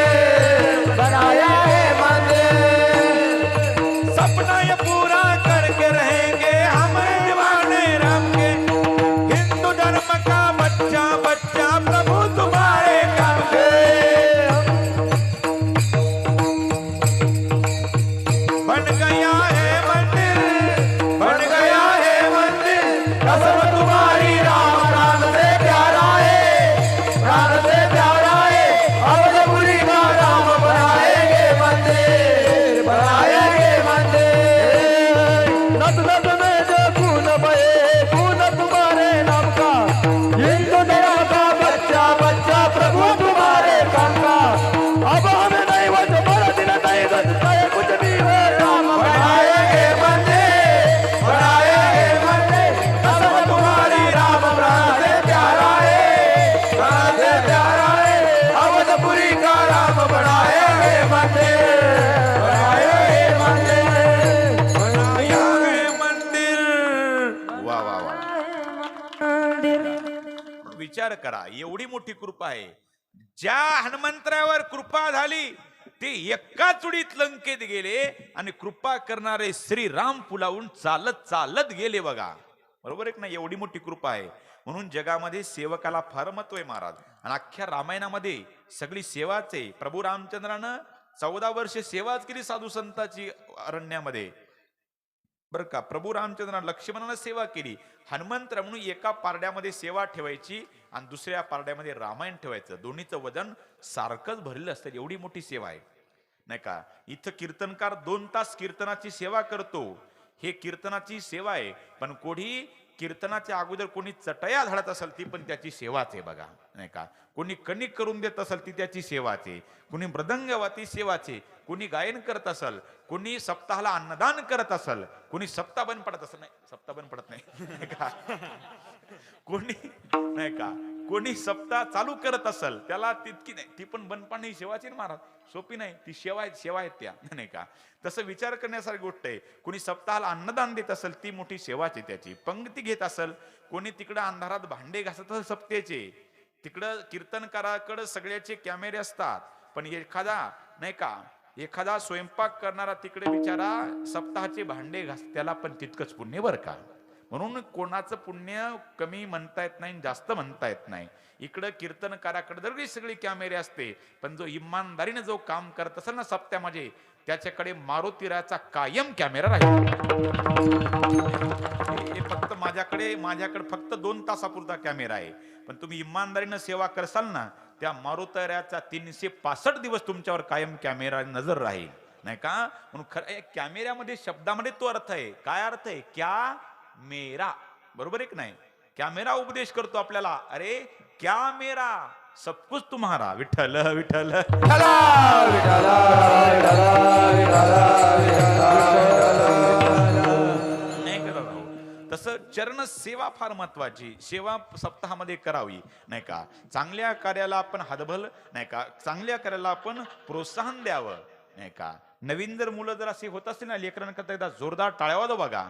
बनाया है मंदिर, सपना ये पूरा करके रहेंगे हम दीवाने राम के, हिंदू धर्म का बच्चा बच्चा प्रभु तुम्हारे काम के, बन गया है मंदिर, बन गया है मंदिर, कसम तुम्हारी राम, प्राण से प्यारा है, प्राण से प्यारा है अवधपुरी का राम, बनाएंगे मंदिर, बनाएंगे मंदिर, नत नत में जो खून बहे, खून तुम्हारे नाम का, हिंदू धर्म का बच्चा बच्चा विचार करा, एवढी मोठी कृपा आहे. ज्या हनुमंतरावर कृपा झाली ते एका चुडीत लंकेत गेले आणि कृपा करणारे श्रीराम पुलावून चालत चालत गेले बघा. बरोबर आहे ना? एवढी मोठी कृपा आहे. म्हणून जगामध्ये सेवकाला फार महत्व आहे महाराज. आणि अख्ख्या रामायणामध्ये सगळी सेवाच आहे. प्रभू रामचंद्रानं 14 वर्ष सेवाच केली साधू संतांची अरण्यामध्ये, बर का. प्रभू रामचंद्रानं लक्ष्मणानं सेवा केली. हनुमंत म्हणून एका पारड्यामध्ये सेवा ठेवायची आणि दुसऱ्या पारड्यामध्ये रामायण ठेवायचं. दोन्हीचं वजन सारखंच भरलेलं असतं. एवढी मोठी सेवा आहे नाही का. इथं कीर्तनकार 2 तास कीर्तनाची सेवा करतो. हे कीर्तनाची सेवा आहे. पण कोणी कीर्तनाच्या अगोदर कोणी चटया झाडत असेल ती पण त्याची सेवाच आहे बघा नाही का. कोणी कणिक करून देत असेल ती त्याची सेवाच आहे. कोणी मृदंग वाती सेवाचे, कोणी गायन करत असेल, कोणी सप्ताहाला अन्नदान करत असेल, कोणी सप्ताह बंद पडत असेल. नाही, सप्ताह बंद पडत नाही का. कोणी नाही का, कोणी सप्ताह चालू करत असेल त्याला तितकी नाही, ती पण बंद पाणी सेवाची महाराज. सोपी नाही ती सेवा आहेत त्या नाही का. तसं विचार करण्यासारखी गोष्ट आहे. कोणी सप्ताहाला अन्नदान देत असेल ती मोठी सेवाची त्याची. पंक्ती घेत असेल, कोणी तिकडं अंधारात भांडे घासत असेल सप्त्याचे, तिकडं कीर्तनकाराकडे सगळ्याचे कॅमेरे असतात. पण एखादा नाही का, एखादा स्वयंपाक करणारा तिकडे बिचारा सप्ताहाचे भांडे घास, त्याला पण तितकंच पुण्य बर का. म्हणून कोणाचं पुण्य कमी म्हणता येत नाही, जास्त म्हणता येत नाही. इकडं कीर्तनकाराकडे जरी सगळी कॅमेरे असते, पण जो इमानदारीने जो काम करत असेल ना सप्त्यामध्ये, त्याच्याकडे मारुतीराचा कायम कॅमेरा राहील. हे फक्त माझ्याकडे फक्त 2 तासापुरता कॅमेरा आहे. पण तुम्ही इमानदारीनं सेवा करसाल ना, त्या मारुतीराचा 365 दिवस तुमच्यावर कायम कॅमेरा नजर राहील नाही का. म्हणून खरं कॅमेऱ्यामध्ये शब्दामध्ये तो अर्थ आहे. काय अर्थ आहे? क्या मेरा, बरोबर आहे की नाही. कॅमेरा उपदेश करतो आपल्याला, अरे क्या मेरा सब कुछ तुम्हारा. विठ्ठल विठ्ठल तसं चरण सेवा फार महत्वाची. सेवा सप्ताहामध्ये करावी नाही का. चांगल्या कार्याला आपण हातभल नाही का, चांगल्या कार्याला आपण प्रोत्साहन द्यावं नाही का. नवीन जर मुलं जर असे होत असतील ना, लेकरांकरता एकदा जोरदार टाळ्या वाजवा बघा.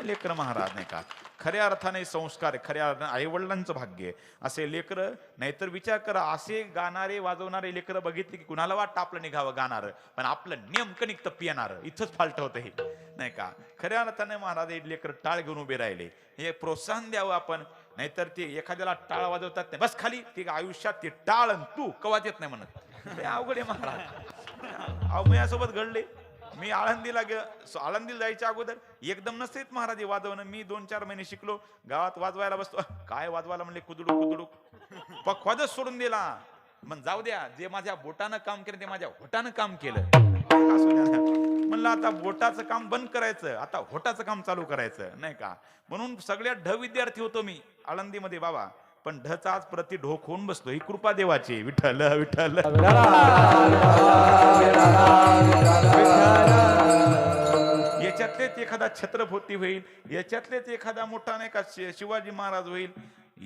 लेकर महाराज नाही का, खऱ्या अर्थाने संस्कार, खऱ्या अर्थाने आई वडिलांचं भाग्य असे लेकर. नाहीतर विचार करा, असे गाणारे वाजवणारे लेकर बघितले की कुणाला वाटतं आपलं निघावं गाणार, पण आपलं नेमकं निघतं पियणार. इथंच फाल्ट होतं हे नाही का. खऱ्या अर्थाने महाराज हे लेकर टाळ घेऊन उभे राहिले, हे प्रोत्साहन द्यावं आपण. नाहीतर ते एखाद्याला टाळ वाजवतात नाही, बस खाली, ते आयुष्यात ते टाळ आणि तू कवाच येत नाही म्हणत. ते अवघड आहे महाराज. माझ्यासोबत घडले. मी आळंदीला जायच्या अगोदर एकदम नसते महाराज वाजवणं. मी 2-4 महिने शिकलो. गावात वाजवायला बसतो, काय वाजवायला म्हणले, कुदडू कुदडू पखवाजच सोडून दिला. मग जाऊ द्या, जे माझ्या बोटानं काम केलं ते माझ्या होटानं काम केलं. म्हणलं आता बोटाचं काम बंद करायचं, आता होटाचं काम चालू करायचं नाही का. म्हणून सगळ्यात ढ विद्यार्थी होतो मी आळंदीमध्ये बाबा. पण ढचा आज प्रति ढोक होऊन बसलो. ही कृपा देवाची. विठ्ठल विठ्ठल याच्यातलेच एखादा छत्रपती होईल, याच्यातलेच एखादा मोठा नाही का शिवाजी महाराज होईल,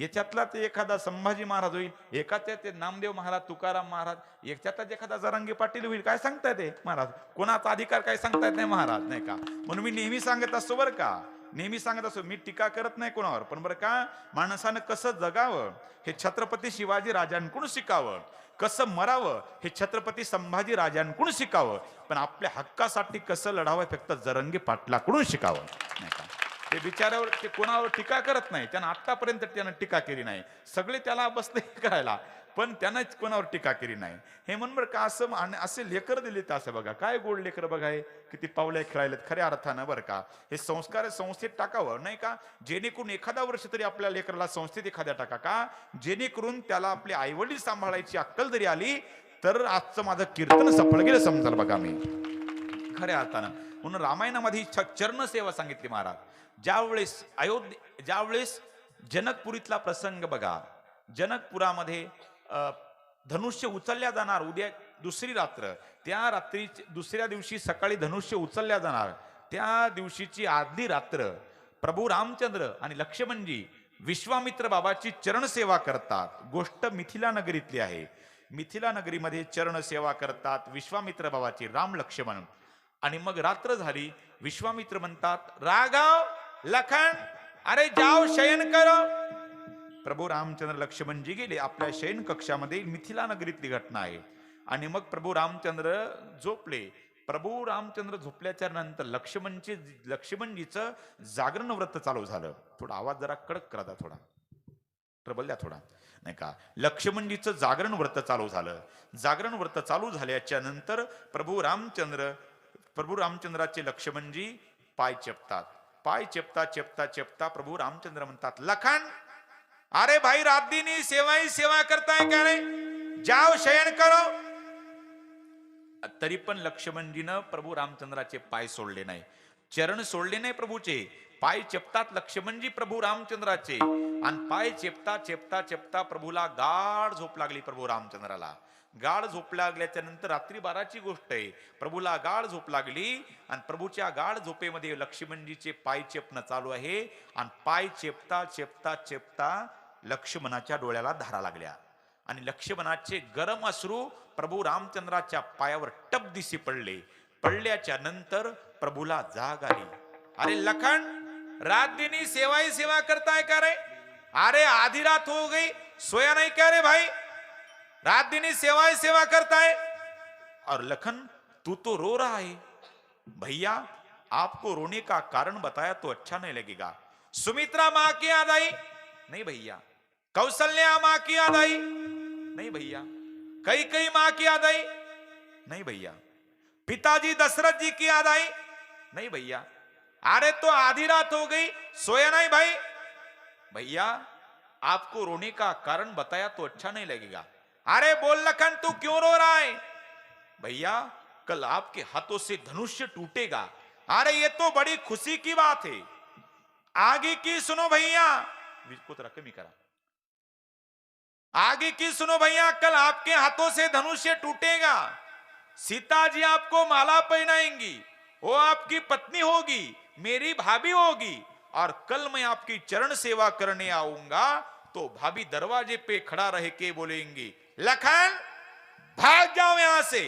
याच्यातलाच एखादा संभाजी महाराज होईल, एकाच्यात नामदेव महाराज, तुकाराम महाराज, याच्यातच एखादा जरांगे पाटील होईल. काय सांगता येते महाराज, कोणाचा अधिकार काय सांगता येत नाही महाराज नाही का. म्हणून मी नेहमी सांगत असतो बरं का, नेहमी सांगत असतो, मी टीका करत नाही कोणावर. पण बरं का, माणसानं कसं जगावं हे छत्रपती शिवाजी राजांकडून शिकावं, कसं मरावं हे छत्रपती संभाजी राजांकडून शिकावं, पण आपल्या हक्कासाठी कसं लढावं फक्त जरंगे पाटलाकडून शिकावं नाही का. ते बिचाऱ्यावर, ते कोणावर टीका करत नाही. त्यानं आतापर्यंत त्यानं टीका केली नाही. सगळे त्याला बसले करायला, पण त्यानं कोणावर टीका केली नाही. हे म्हण बरं का. असं असे लेकर दिले तर असं बघा, काय गोड लेकर बघा, हे किती पावले खेळायलेत खऱ्या अर्थानं बरं का. हे संस्कार संस्थेत टाकावं नाही का, जेणेकरून एखादा वर्ष तरी आपल्या लेकराला संस्थेत एखाद्या टाका का, जेणेकरून त्याला आपले आईवडील सांभाळायची अक्कल जरी आली तर आजचं माझं कीर्तन सफळ गेलं समजाल बघा मी खऱ्या अर्थानं. म्हणून रामायणामध्ये चरण सेवा सांगितली महाराज. ज्यावेळेस जनकपुरीतला प्रसंग बघा. जनकपुरामध्ये धनुष्य उचलल्या जाणार, उद्या दुसरी रात्र, त्या रात्री दुसऱ्या दिवशी सकाळी धनुष्य उचलल्या जाणार. त्या दिवशीची आदली रात्र प्रभू रामचंद्र आणि लक्ष्मणजी विश्वामित्र बाबाची चरण सेवा करतात. गोष्ट मिथिला नगरीतली आहे. मिथिला नगरीमध्ये चरण सेवा करतात विश्वामित्र बाबाची, राम लक्ष्मण. आणि मग रात्र झाली, विश्वामित्र म्हणतात, राघव लखन अरे जाओ शयन करो. प्रभू रामचंद्र लक्ष्मणजी गेले आपल्या शयन कक्षामध्ये. मिथिला नगरीतली घटना आहे. आणि मग प्रभू रामचंद्र झोपले. प्रभू रामचंद्र झोपल्याच्या नंतर लक्ष्मणजीचं जागरण व्रत चालू झालं. थोडा आवाज जरा कडक करा थोडा, ट्रबल द्या थोडा, नाही का. लक्ष्मणजीचं जागरण व्रत चालू झालं. जागरण व्रत चालू झाल्याच्या नंतर प्रभू रामचंद्राचे लक्ष्मणजी पाय चेपतात. पाय चेपता चेपता चेपता प्रभू रामचंद्र म्हणतात, लखन अरे भाई रात दिन ही सेवा करताय क्या रे, जाओ शयन करो. तरी पण लक्ष्मणजीनं प्रभू रामचंद्राचे पाय सोडले नाही, चरण सोडले नाही प्रभूचे. पाय चेपतात लक्ष्मणजी प्रभू रामचंद्राचे. आणि पाय चेपता चेपता चेपता प्रभूला गाढ झोप लागली. प्रभू रामचंद्राला गाढ झोप लागल्याच्या नंतर रात्री 12ची गोष्ट आहे. प्रभूला गाढ झोप लागली आणि प्रभूच्या गाढ झोपेमध्ये लक्ष्मणजीचे पाय चेपणं चालू आहे. आणि पाय चेपता चेपता चेपता लक्ष्मणाच्या डोळ्याला धारा लागल्या. आणि लक्ष्मणाचे गरम अश्रू प्रभू रामचंद्राच्या पायावर टप दिसी पडले. पडल्याच्या नंतर प्रभूला जाग आली. अरे लखन, रात दिन ही सेवा करता है क्या रे, अरे आधी रात हो गई, सोया नहीं क्या रे भाई, रात दिन ही सेवा करता है. और लखन तू तो रो रहा है. भैया आपको रोने का कारण बताया तो अच्छा नहीं लगेगा. सुमित्रा मां की याद आई? नहीं भैया. कौशल्या मां की याद आई? नहीं भैया. कई मां की याद आई? नहीं भैया. पिताजी दशरथ जी की याद आई? नहीं भैया. अरे तो आधी रात हो गई, सोया नहीं भाई. भैया आपको रोने का कारण बताया तो अच्छा नहीं लगेगा. अरे बोल लखन तू क्यों रो रहा है? भैया कल आपके हाथों से धनुष्य टूटेगा. अरे ये तो बड़ी खुशी की बात है. आगे की सुनो भैया, को तरह कमी करा. आगे की सुनो भैया, कल आपके हाथों से धनुष्य टूटेगा. सीता जी आपको माला पहनाएंगी, वो आपकी पत्नी होगी, मेरी भाभी होगी. और कल मैं आपकी चरण सेवा करने आऊंगा तो भाभी दरवाजे पे खड़ा रह के बोलेंगी, लखन भाग जाओ यहां से,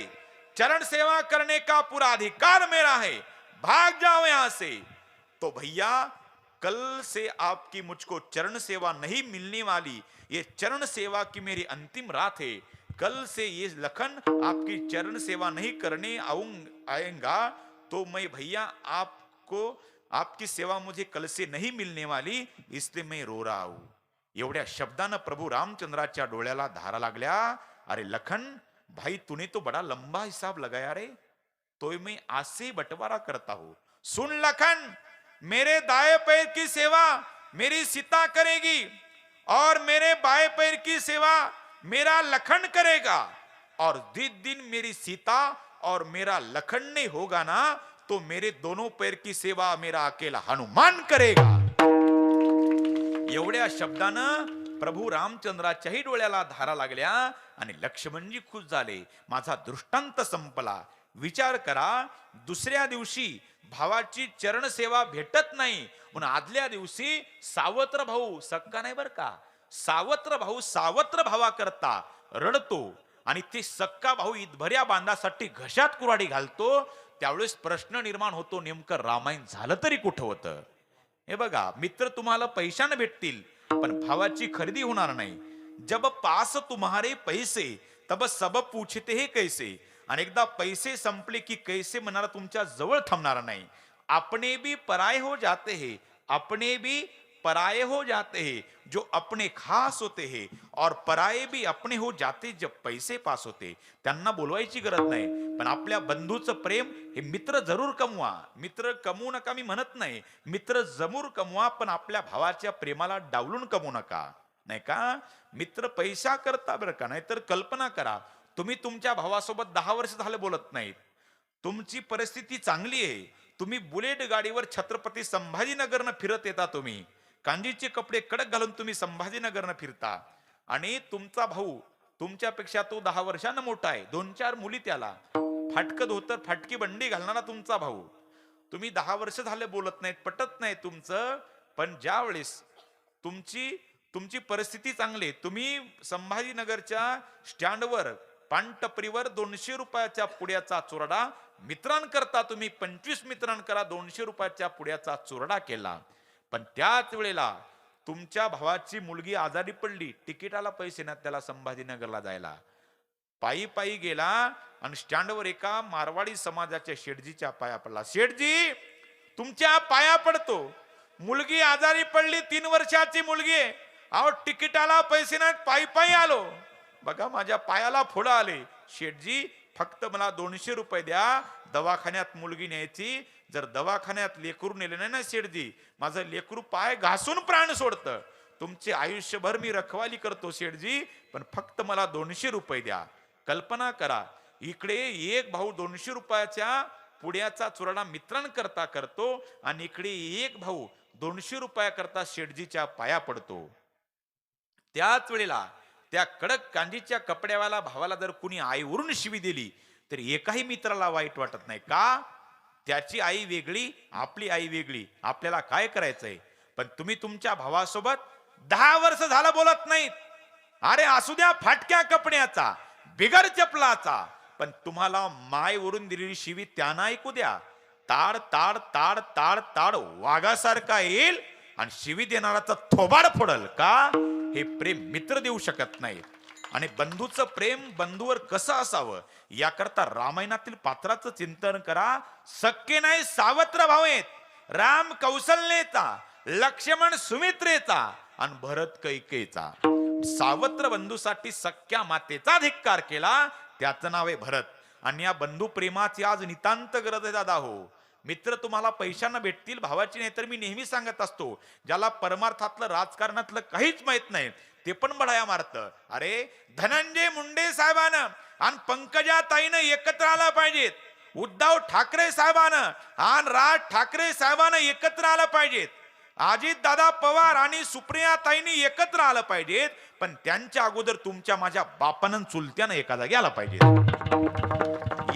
चरण सेवा करने का पूरा अधिकार मेरा है, भाग जाओ यहां से. तो भैया कल से आपकी मुझको चरण सेवा नहीं मिलने वाली. ये चरण सेवा की मेरी अंतिम रात है. कल से ये लखन आपकी चरण सेवा नहीं करने आएगा तो मैं भैया आपकी सेवा मुझे कल से नहीं मिलने वाली, इसलिए मैं रो रहा हूं. एवढ्या शब्दानं प्रभू रामचंद्राच्या डोळ्याला धारा लागल्या. अरे लखन भाई तूने तो बड़ा लंबा हिसाब लगाया रे, तो मैं आज से बंटवारा करता हूं. सुन लखन, मेरे दाएं पैर की सेवा मेरी सीता करेगी और मेरे बाएं पैर की सेवा मेरा लखन करेगा. और जिस दिन मेरी सीता और मेरा लखन नहीं होगा ना, तो मेरे दोनों पैर की सेवा मेरा अकेला हनुमान करेगा. एवढ्या शब्दानं प्रभू रामचंद्राच्याही डोळ्याला धारा लागल्या आणि लक्ष्मणजी खुश झाले. माझा दृष्टांत संपला. विचार करा, दुसऱ्या दिवशी भावाची चरण सेवा भेटत नाही म्हणून आदल्या दिवशी सावत्र भाऊ, सक्का नाही बर का, सावत्र भाऊ सावत्र भावा करता रडतो आणि ते सक्का भाऊ ईदभऱ्या बांधासाठी घशात कुऱ्हाडी घालतो. त्यावेळेस प्रश्न निर्माण होतो, नेमकं रामायण झालं तरी कुठं होतं. हे बघा, मित्र तुम्हाला पैशाने भेटतील पण भावाची खरेदी होणार नाही. जब पास तुम्हारे पैसे तब सब पूछते हे कैसे. आणि एकदा पैसे संपले की कैसे म्हणाला तुमच्या जवळ थांबणार नाही. अपने भी पराये हो जाते हैं, अपने भी पराये हो जाते हैं जो अपने खास होते हैं, और पराये भी अपने हो जाते जब पैसे पास होते. त्यांना बोलवायची गरज नाही, पण आपल्या बंधूचं प्रेम हे मित्र जरूर कमवा. मित्र कमवू नका मी म्हणत नाही, मित्र जरूर कमवा, पण आपल्या भावाच्या प्रेमाला डावलून कमवू नका, नाही का. मित्र पैसा करता बरं का, नाहीतर कल्पना करा तुम्ही तुमच्या भावासोबत 10 वर्ष झाले बोलत नाहीत. तुमची परिस्थिती चांगली आहे, तुम्ही बुलेट गाडीवर छत्रपती संभाजीनगरनं फिरत येता, तुम्ही कांजीचे कपडे कडक घालून तुम्ही संभाजीनगरनं फिरता, आणि तुमचा भाऊ तुमच्यापेक्षा तो 10 वर्षांना मोठा आहे, 2-4 मुली त्याला, फाटकं धोतर फाटकी बंडी घालणारा तुमचा भाऊ. तुम्ही 10 वर्ष झाले बोलत नाहीत, पटत नाही तुमचं. पण ज्या वेळेस तुमची परिस्थिती चांगली, तुम्ही संभाजीनगरच्या स्टँडवर पानटपरीवर 200 रुपयाच्या पुड्याचा चुरडा मित्रांकरता तुम्ही 25 मित्रांकरा 200 रुपयाच्या पुड्याचा चुरडा केला. पण त्याच वेळेला तुमच्या भावाची मुलगी आजारी पडली, तिकिटाला पैसे नाहीत त्याला संभाजीनगरला जायला, पायी पायी गेला आणि स्टँडवर एका मारवाडी समाजाच्या शेठजीच्या पाया पडला. शेठजी, तुमच्या पाया पडतो, मुलगी आजारी पडली, 3 वर्षाची मुलगी आहे, अहो तिकिटाला पैसे नाहीत, पायी पायी आलो, बघा माझ्या पायाला फोड आले. शेठजी, फक्त मला 200 रुपये द्या, दवाखान्यात मुलगी न्यायची. जर दवाखान्यात लेकरू नेले नाही ना शेठजी, माझं लेकरू पाय घासून प्राण सोडतं. तुमचे आयुष्यभर मी रखवाली करतो शेठजी, पण फक्त मला 200 रुपये द्या. कल्पना करा, इकडे एक भाऊ 200 रुपयाच्या पुड्याचा चुराडा मित्रांकरता करतो आणि इकडे एक भाऊ 200 रुपयाकरता शेठजीच्या पाया पडतो. त्याच वेळेला त्या कडक कांजीच्या कपड्यावाला भावाला जर कुणी आईवरून शिवी दिली तर एकाही मित्राला वाईट वाटत नाही का? त्याची आई वेगळी, आपली आई वेगळी, आपल्याला काय करायचंय? पण तुम्ही तुमच्या भावासोबत 10 वर्ष झालं बोलत नाहीत. अरे असू द्या फाटक्या कपड्याचा, बिगर चपलाचा, पण तुम्हाला मायवरून दिलेली शिवी त्यांना ऐकू द्या. ताड ताड ताड ताड ताड वाघासारखा येईल आणि शिवी देणाराचा थोबाड फोडल का? हे प्रेम मित्र देऊ शकत नाहीत. आणि बंधूचं प्रेम बंधूवर कसं असावं याकरता रामायणातील पात्राचं चिंतन करा. सख्खे नाही सावत्र भाव आहेत. राम कौशल्येचा, लक्ष्मण सुमित्रेचा आणि भरत कैकेयचा. सावत्र बंधूसाठी सख्या मातेचा धिक्कार केला, त्याचं नाव आहे भरत. आणि या बंधू प्रेमाची आज नितांत गरज आहे दादा हो. मित्र तुम्हाला पैशानं भेटतील, भावाची नाही तर मी नेहमी सांगत असतो, ज्याला परमार्थातलं राजकारणातलं काहीच माहित नाही ते पण बढाया मारत. अरे धनंजय मुंडे साहेबानं आणि पंकजा ताईनं एकत्र आला पाहिजेत. उद्धव ठाकरे साहेबानं आणि राज ठाकरे साहेबानं एकत्र आलं पाहिजेत. अजित दादा पवार आणि सुप्रिया ताईंनी एकत्र आलं पाहिजेत. पण त्यांच्या अगोदर तुमच्या माझ्या बापानं चुलत्यानं एका जागी आला पाहिजे.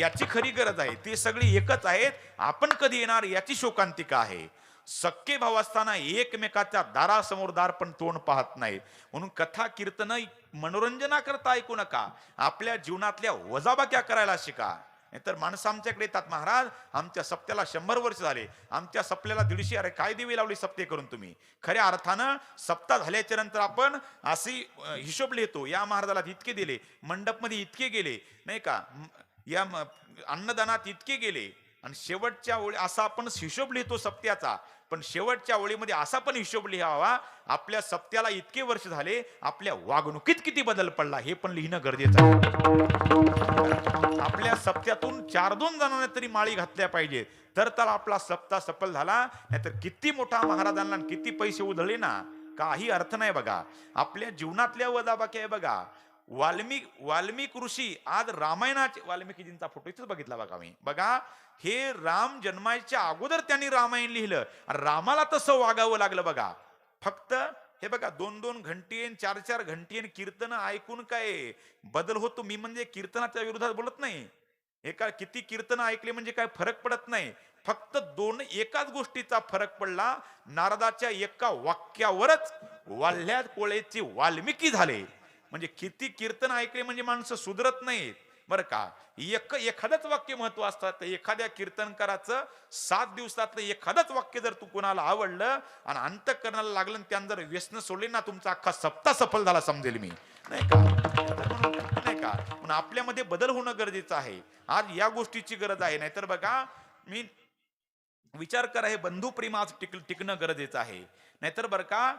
याची खरी गरज आहे. ती सगळी एकच आहेत. आपण कधी येणार याची शोकांतिका आहे. सख्खे भाऊ असताना एकमेकाच्या दारासमोर दार पण तोंड पाहत नाहीत. म्हणून कथा कीर्तन मनोरंजनाकरता ऐकू नका, आपल्या जीवनातल्या वजाबाक्या करायला शिका. नाहीतर माणसं आमच्याकडे येतात, महाराज आमच्या सप्त्याला 100 वर्ष झाले, आमच्या सप्त्याला 150. अरे काय दिवे लावली सप्ते करून तुम्ही? खऱ्या अर्थानं सप्ताह झाल्याच्या नंतर आपण अशी हिशोब लिहितो, या महाराजाला इतके दिले, मंडपमध्ये इतके गेले नाही का, या अन्नदानात इतके गेले. आणि शेवटच्या ओळी असा आपण हिशोब लिहितो सप्त्याचा. पण शेवटच्या ओळीमध्ये असा पण हिशोब लिहावा, आपल्या सप्त्याला इतके वर्ष झाले, आपल्या वागणुकीत किती बदल पडला हे पण लिहिणं गरजेचं आहे. आपल्या सप्त्यातून 4-2 जणांना तरी माळी घातल्या पाहिजे, तर त्याला आपला सप्ताह सफल झाला. नाहीतर किती मोठा महाराजांना किती पैसे उधळले ना, काही अर्थ नाही. बघा आपल्या जीवनातल्या वजाबाकी आहे. बघा वाल्मिक ऋषी आज रामायणाचे, वाल्मिकीजींचा फोटो इथेच बघितला बघा मी. बघा हे राम जन्माच्या अगोदर त्यांनी रामायण लिहिलं, रामाला तसं वागावं लागलं. बघा फक्त हे बघा 2-2 घंटे 4-4 घंटे कीर्तन ऐकून काय बदल होतो? मी म्हणजे कीर्तनाच्या विरोधात बोलत नाही. एका किती कीर्तन ऐकले म्हणजे काय फरक पडत नाही. फक्त एकाच गोष्टीचा फरक पडला, नारदाच्या एका वाक्यावरच वाल्ह्यात कोळेचे वाल्मिकी झाले. म्हणजे किती कीर्तन ऐकले म्हणजे माणसं सुधरत नाहीत बरं का. एखादंच वाक्य महत्व असतात. एखाद्या कीर्तनकाराचं 7 दिवसातलं एखादंच वाक्य जर तू कोणाला आवडलं आणि अंतःकरणाला लागलं, त्यानं जर व्यसन सोडले ना, तुमचा अख्खा सप्ताह सफल झाला समजेल मी, नाही का? नाही का? म्हणून आपल्यामध्ये बदल होणं गरजेचं आहे. आज या गोष्टीची गरज आहे. नाहीतर बघा मी विचार करा, हे बंधू प्रेम आज टिकणं गरजेचं आहे. नाहीतर बरं का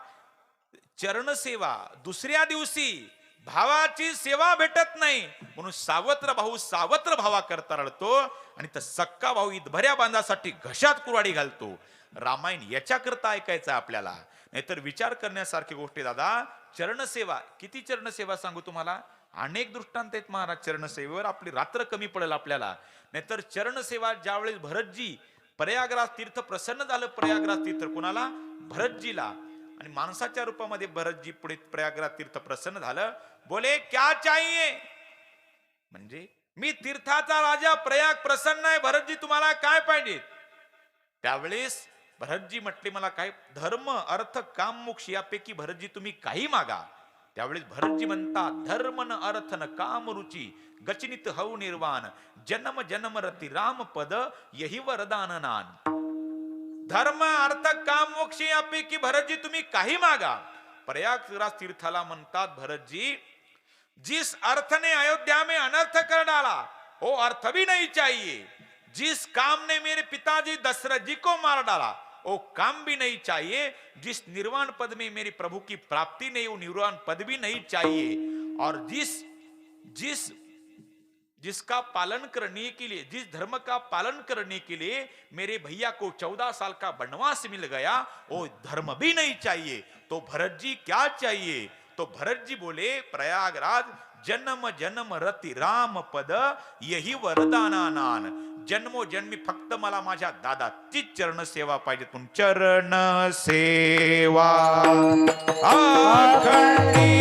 चरणसेवा दुसऱ्या दिवशी भावाची सेवा भेटत नाही, म्हणून सावत्र भाऊ सावत्र भावा करता रडतो आणि तर सक्का भाऊ इतभऱ्या बांधासाठी घशात कुऱ्हाडी घालतो. रामायण याच्याकरता ऐकायचं आपल्याला. नाहीतर विचार करण्यासारखी गोष्ट दादा. चरणसेवा, किती चरणसेवा सांगू तुम्हाला, अनेक दृष्टांत आहेत महाराज चरणसेवेवर. आपली रात्र कमी पडेल आपल्याला. नाहीतर चरणसेवा ज्यावेळेस भरतजी प्रयागराज तीर्थ प्रसन्न झालं, प्रयागराज तीर्थ कोणाला? भरतजीला. आणि माणसाच्या रूपामध्ये भरतजी पुढे प्रयागराज तीर्थ प्रसन्न झालं. बोले क्या चाहिए, म्हणजे मी तीर्थाचा राजा, प्रयाग प्रसन्न आहे, भरतजी तुम्हाला काय पाहिजे? त्यावेळेस भरतजी म्हटले मला काय धर्म अर्थ काम मोक्ष यापैकी भरतजी तुम्ही काही मागा. त्यावेळेस भरतजी म्हणतात धर्म न अर्थ न काम रुची गचनित हऊ निर्वाण जन्म जन्म रती राम पद यही वरदान नान. धर्म अर्थ काम मोक्ष यापैकी भरतजी तुम्ही काही मागा. प्रयागराज तीर्थाला म्हणतात भरतजी, जिस अर्थ ने अयोध्या में अनर्थ कर डाला वो अर्थ भी नहीं चाहिए. जिस काम ने मेरे पिताजी दशरथ जी को मार डाला वो काम भी नहीं चाहिए. जिस निर्वाण पद में मेरे प्रभु की प्राप्ति नहीं वो निर्वाण पद भी नहीं चाहिए. और जिसका पालन करने के लिए, जिस धर्म का पालन करने के लिए मेरे भैया को 14 साल का वनवास मिल गया वो धर्म भी नहीं चाहिए. तो भरत जी क्या चाहिए? तो भरत जी बोले, प्रयागराज जन्म जन्म रति राम पद यही वरदानानान. जन्मो जन्मी फक्त मला माझ्या दादाचीच चरण सेवा पाहिजे. तुम चरण सेवा अखंडित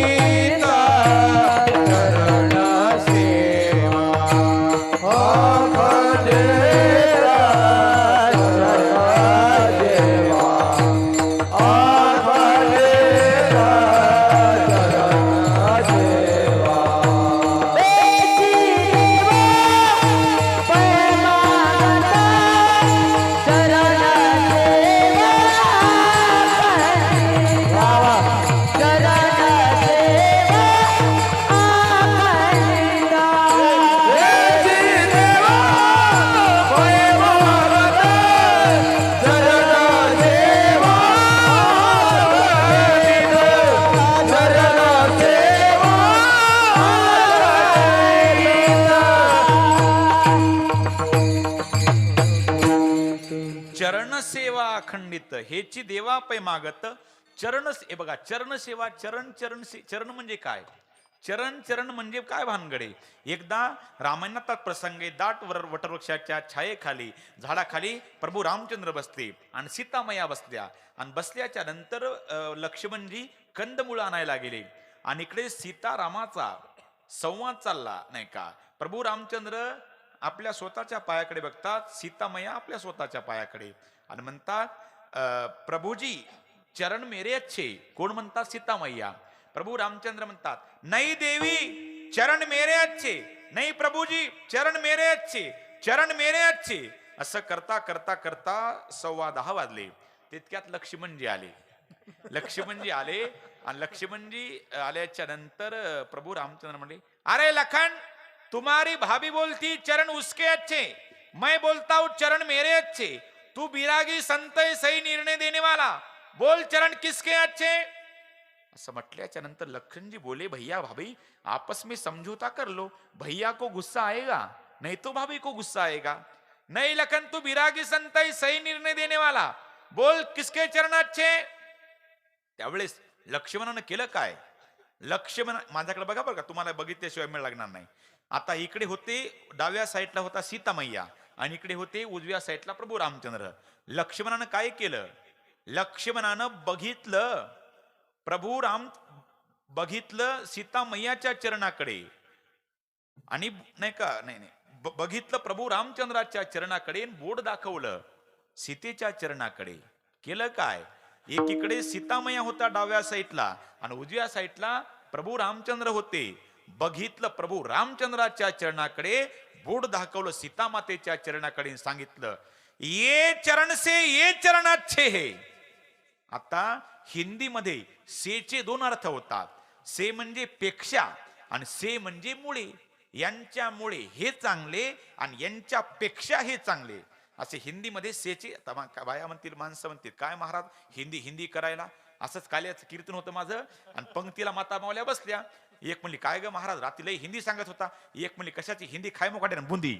चरण सेवा चरण सेवा अखंडित हेची देवा पै मागत. चरण हे बघा, चरण सेवा, चरण म्हणजे काय? चरण म्हणजे काय भानगडे? एकदा रामायणात प्रसंग आहे. दाट वटवृक्षाच्या छायेखाली झाडाखाली प्रभू रामचंद्र बसले आणि सीतामया बसल्या. आणि बसल्याच्या नंतर लक्ष्मणजी कंदमुळ आणायला गेले आणि इकडे सीतारामाचा संवाद चालला नाही का. प्रभू रामचंद्र आपल्या स्वतःच्या पायाकडे बघतात, सीतामया आपल्या स्वतःच्या पायाकडे, आणि म्हणतात प्रभूजी चरण मेरे अच्छे. कोण म्हणतात? सीतामैया. प्रभू रामचंद्र म्हणतात, नाही देवी चरण मेरे अच्छे, नाही प्रभूजी चरण मेरे अच्छे, चरण मेरे अच्छे. असं करता करता करता 10:15 वाजले. तितक्यात लक्ष्मणजी आले. लक्ष्मणजी आले आणि लक्ष्मणजी आल्याच्या नंतर प्रभू रामचंद्र म्हणले, अरे लखन, तुम्हारी भाभी बोलती चरण उसके अच्छे, मैं बोलता हूं चरण मेरे अच्छे. तू बिरागी संत सही निर्णय देने वाला, बोल चरण किसके अच्छे. असं म्हटल्याच्या नंतर लखनजी बोले, भैया भाभी आपस में समझौता कर लो. भैया को गुस्सा आएगा नहीं तो भाभी को गुस्सा आएगा. नहीं लखन, तू बिरागी संत सही निर्णय देने वाला, बोल किसके चरण अच्छे. त्यावेळेस लक्ष्मणानं केलं काय? लक्ष्मण माझ्याकडे बघा बरं का, तुम्हाला बघितल्याशिवाय मिळ लागणार नाही. आता इकडे होते, डाव्या साईडला होता सीतामैया आणि इकडे होते उजव्या साईडला प्रभू रामचंद्र. लक्ष्मणानं काय केलं? लक्ष्मणानं बघितलं, प्रभू राम बघितलं सीतामैयाच्या चरणाकडे आणि नाही का, नाही बघितलं प्रभू रामचंद्राच्या चरणाकडे, बोट दाखवलं सीतेच्या चरणाकडे. केलं काय? एकीकडे सीतामैया होता डाव्या साईडला आणि उजव्या साईडला प्रभू रामचंद्र होते. बघितलं प्रभू रामचंद्राच्या चरणाकडे, बोट दाखवलं सीतामातेच्या चरणाकडे, सांगितलं ये चरण से ये चरण अच्छे है. आता हिंदीमध्ये सेचे 2 अर्थ होतात. से म्हणजे पेक्षा आणि से म्हणजे मुळे. यांच्यामुळे हे चांगले आणि यांच्यापेक्षा हे चांगले, असे हिंदीमध्ये सेचे. बाया म्हणतील, माणसं म्हणतील, काय महाराज हिंदी करायला. असंच काल्याचं कीर्तन होतं माझं आणि पंक्तीला माता मावल्या बसल्या. एक म्हणली, काय ग महाराज रात्री लई हिंदी सांगत होता. एक म्हणली, कशाची हिंदी, खाय मोकाटे ना बुंदी.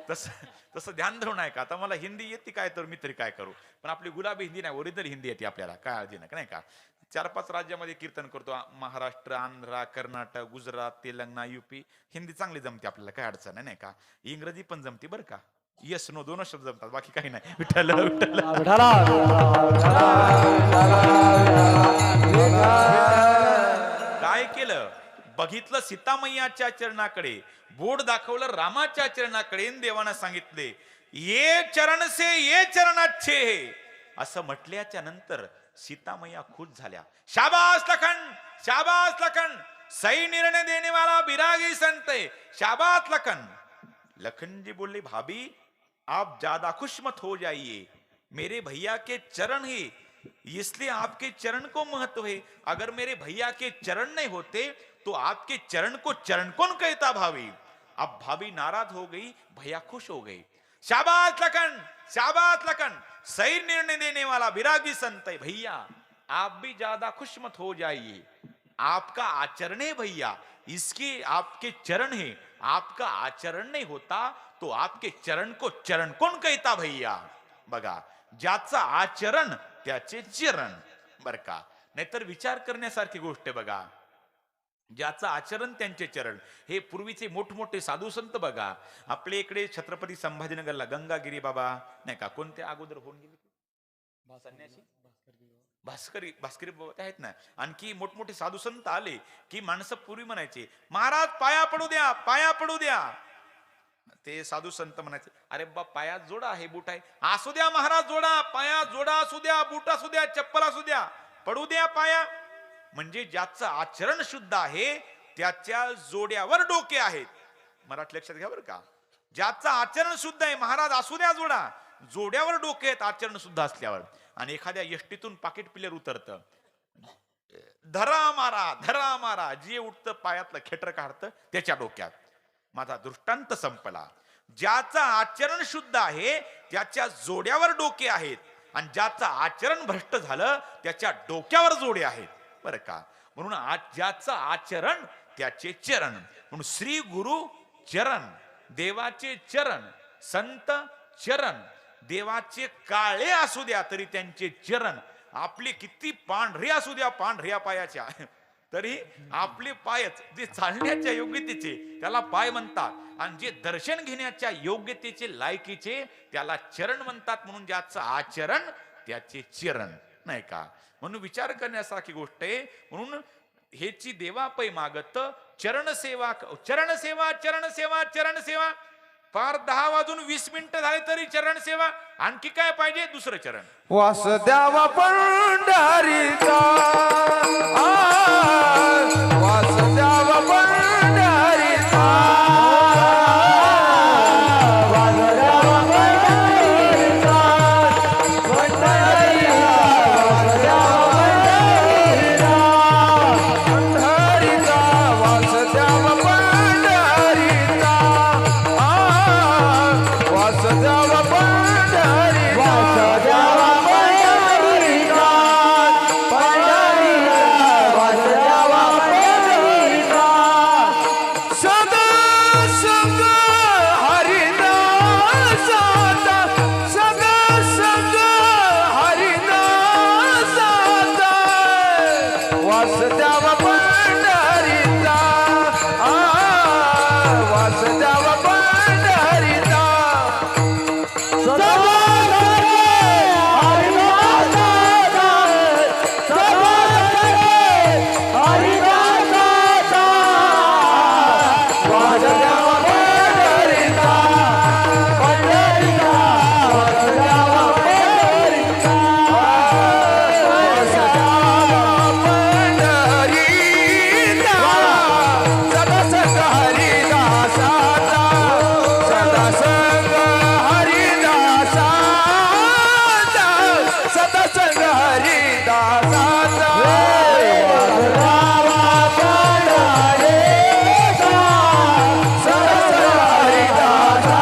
तसं ध्यान धरून आहे का. आता मला हिंदी येते काय तर मी तरी काय करू, पण आपली गुलाबी हिंदी नाही, ओरिजिनल हिंदी येते आपल्याला, काय अर्धी नाही का. 4-5 राज्यामध्ये कीर्तन करतो, महाराष्ट्र, आंध्र, कर्नाटक, गुजरात, तेलंगणा, युपी. हिंदी चांगली जमते आपल्याला, काय अडचण नाही का. इंग्रजी पण जमते बरं का. येस नो 2 शब्द जमतात, बाकी काही नाही. विठ्ठल काय केलं? बघितलं सीतामैयाच्या चरणाकडे, बोट दाखवलं रामाच्या चरणाकडे, देवानं सांगितले ये चरण से ये चरण अच्छे है. असं म्हटल्याच्या नंतर सीतामैया खुश झाल्या. शाबास लखन, शाबास लखन, सही निर्णय देने वाला बिरागी संत है, शाबास लखन. लखनजी बोलले, भाभी आप ज्यादा खुश मत हो जाइए, मेरे भैया के चरण है इसलिए आपके चरण को महत्व है। अगर मेरे भैया के चरण नहीं होते तो आपके चरण को चरण कौन कहता भाभी। अब भाभी नाराज हो गई, भैया खुश हो गई। शाबाश लखन, शाबाश लखन, सही निर्णय देने वाला विरागी संत है। भैया आप भी ज्यादा खुश मत हो जाइए, आपका आचरण है भैया, इसके आपके चरण है, आपका आचरण नहीं होता तो आपके चरण को चरण कोण कहता भैया। बघा, ज्याचं आचरण त्याचे चरण, बर का। नाहीतर विचार करण्यासारखी गोष्ट आहे बघा, ज्याचं आचरण त्यांचे चरण। हे पूर्वीचे मोठमोठे साधू संत बघा, आपल्या इकडे छत्रपती संभाजीनगरला गंगागिरी बाबा नाही का, कोणते अगोदर होऊन गेले संन्यासी, भास्करी बाबा ते आहेत ना, आणखी मोठमोठे साधू संत आले की माणसं पूर्वी म्हणायचे महाराज पाया पडू द्या, पाया पडू द्या। ते साधू संत म्हणायचे अरे बा पायात जोडा, हे बूट आहे, असू द्या महाराज जोडा, पाया जोडा असू द्या, बूट असू द्या, चप्पल असू द्या, पडू द्या पाया। म्हणजे ज्याचं आचरण शुद्ध आहे त्याच्या जोड्यावर डोके आहेत। मराठी लक्षात घ्या बरं का, ज्याचं आचरण शुद्ध आहे महाराज असू द्या जोडा, जोड्यावर डोके आहेत आचरण शुद्ध असल्यावर। आणि एखाद्या यष्टीतून पाकिट पिलेर उतरतं, धरा मारा, धरा मारा, जे उठतं पायातलं खेटर काढतं त्याच्या डोक्यात। माझा दृष्टांत संपला। ज्याचं आचरण शुद्ध आहे त्याच्या जोड्यावर डोके आहेत, आणि ज्याचं आचरण भ्रष्ट झालं त्याच्या डोक्यावर जोडे आहेत, बरं का। म्हणून ज्याचं आचरण त्याचे चरण, म्हणून श्री गुरु चरण, देवाचे चरण, संत चरण, देवाचे काळे असू द्या तरी त्यांचे चरण, आपले किती पांढरे असू द्या पांढऱ्या पायाच्या तरी आपले पायच जे चालण्याच्या योग्यतेचे त्याला पाय म्हणतात, आणि जे दर्शन घेण्याच्या योग्यतेचे लायकीचे त्याला चरण म्हणतात। म्हणून ज्याचं आचरण त्याचे चरण, नाही का। म्हणून विचार करण्यासारखी गोष्ट आहे। म्हणून हेची देवा पै मागत चरण सेवा, चरण सेवा, चरण सेवा, चरण सेवा। फार 10 वाजून 20 मिनिटं झाले तरी चरण सेवा, आणखी काय पाहिजे दुसरं चरण। वासुदेवा पंढरीचा, वासुदेवा पंढरीचा, वासुदेवा पंढरीचा, पंढरीचा, पंढरीचा, वासुदेवा पंढरीचा, वासुदेवा पंढरीचा, वासुदेवा पंढरीचा, पंढरीचा, वासुदेवा पंढरीचा। सदा संग हरिदासाचा, सदा संग हरिदासाचा, वासुदेवा पंढरीचा, वासुदेवा पंढरीचा। सदा हरिदासाचा, सदा हरिदासाचा, वासुदेवा पंढरीचा, पंढरीचा, वासुदेवा पंढरीचा, वासुदेवा पंढरीचा। सदा संग हरिदासाचा, सदा संग हरिदासाचा, सदा संग हरिदासाचा, वासुदेवा पंढरीचा, सदा संग हरिदासाचा,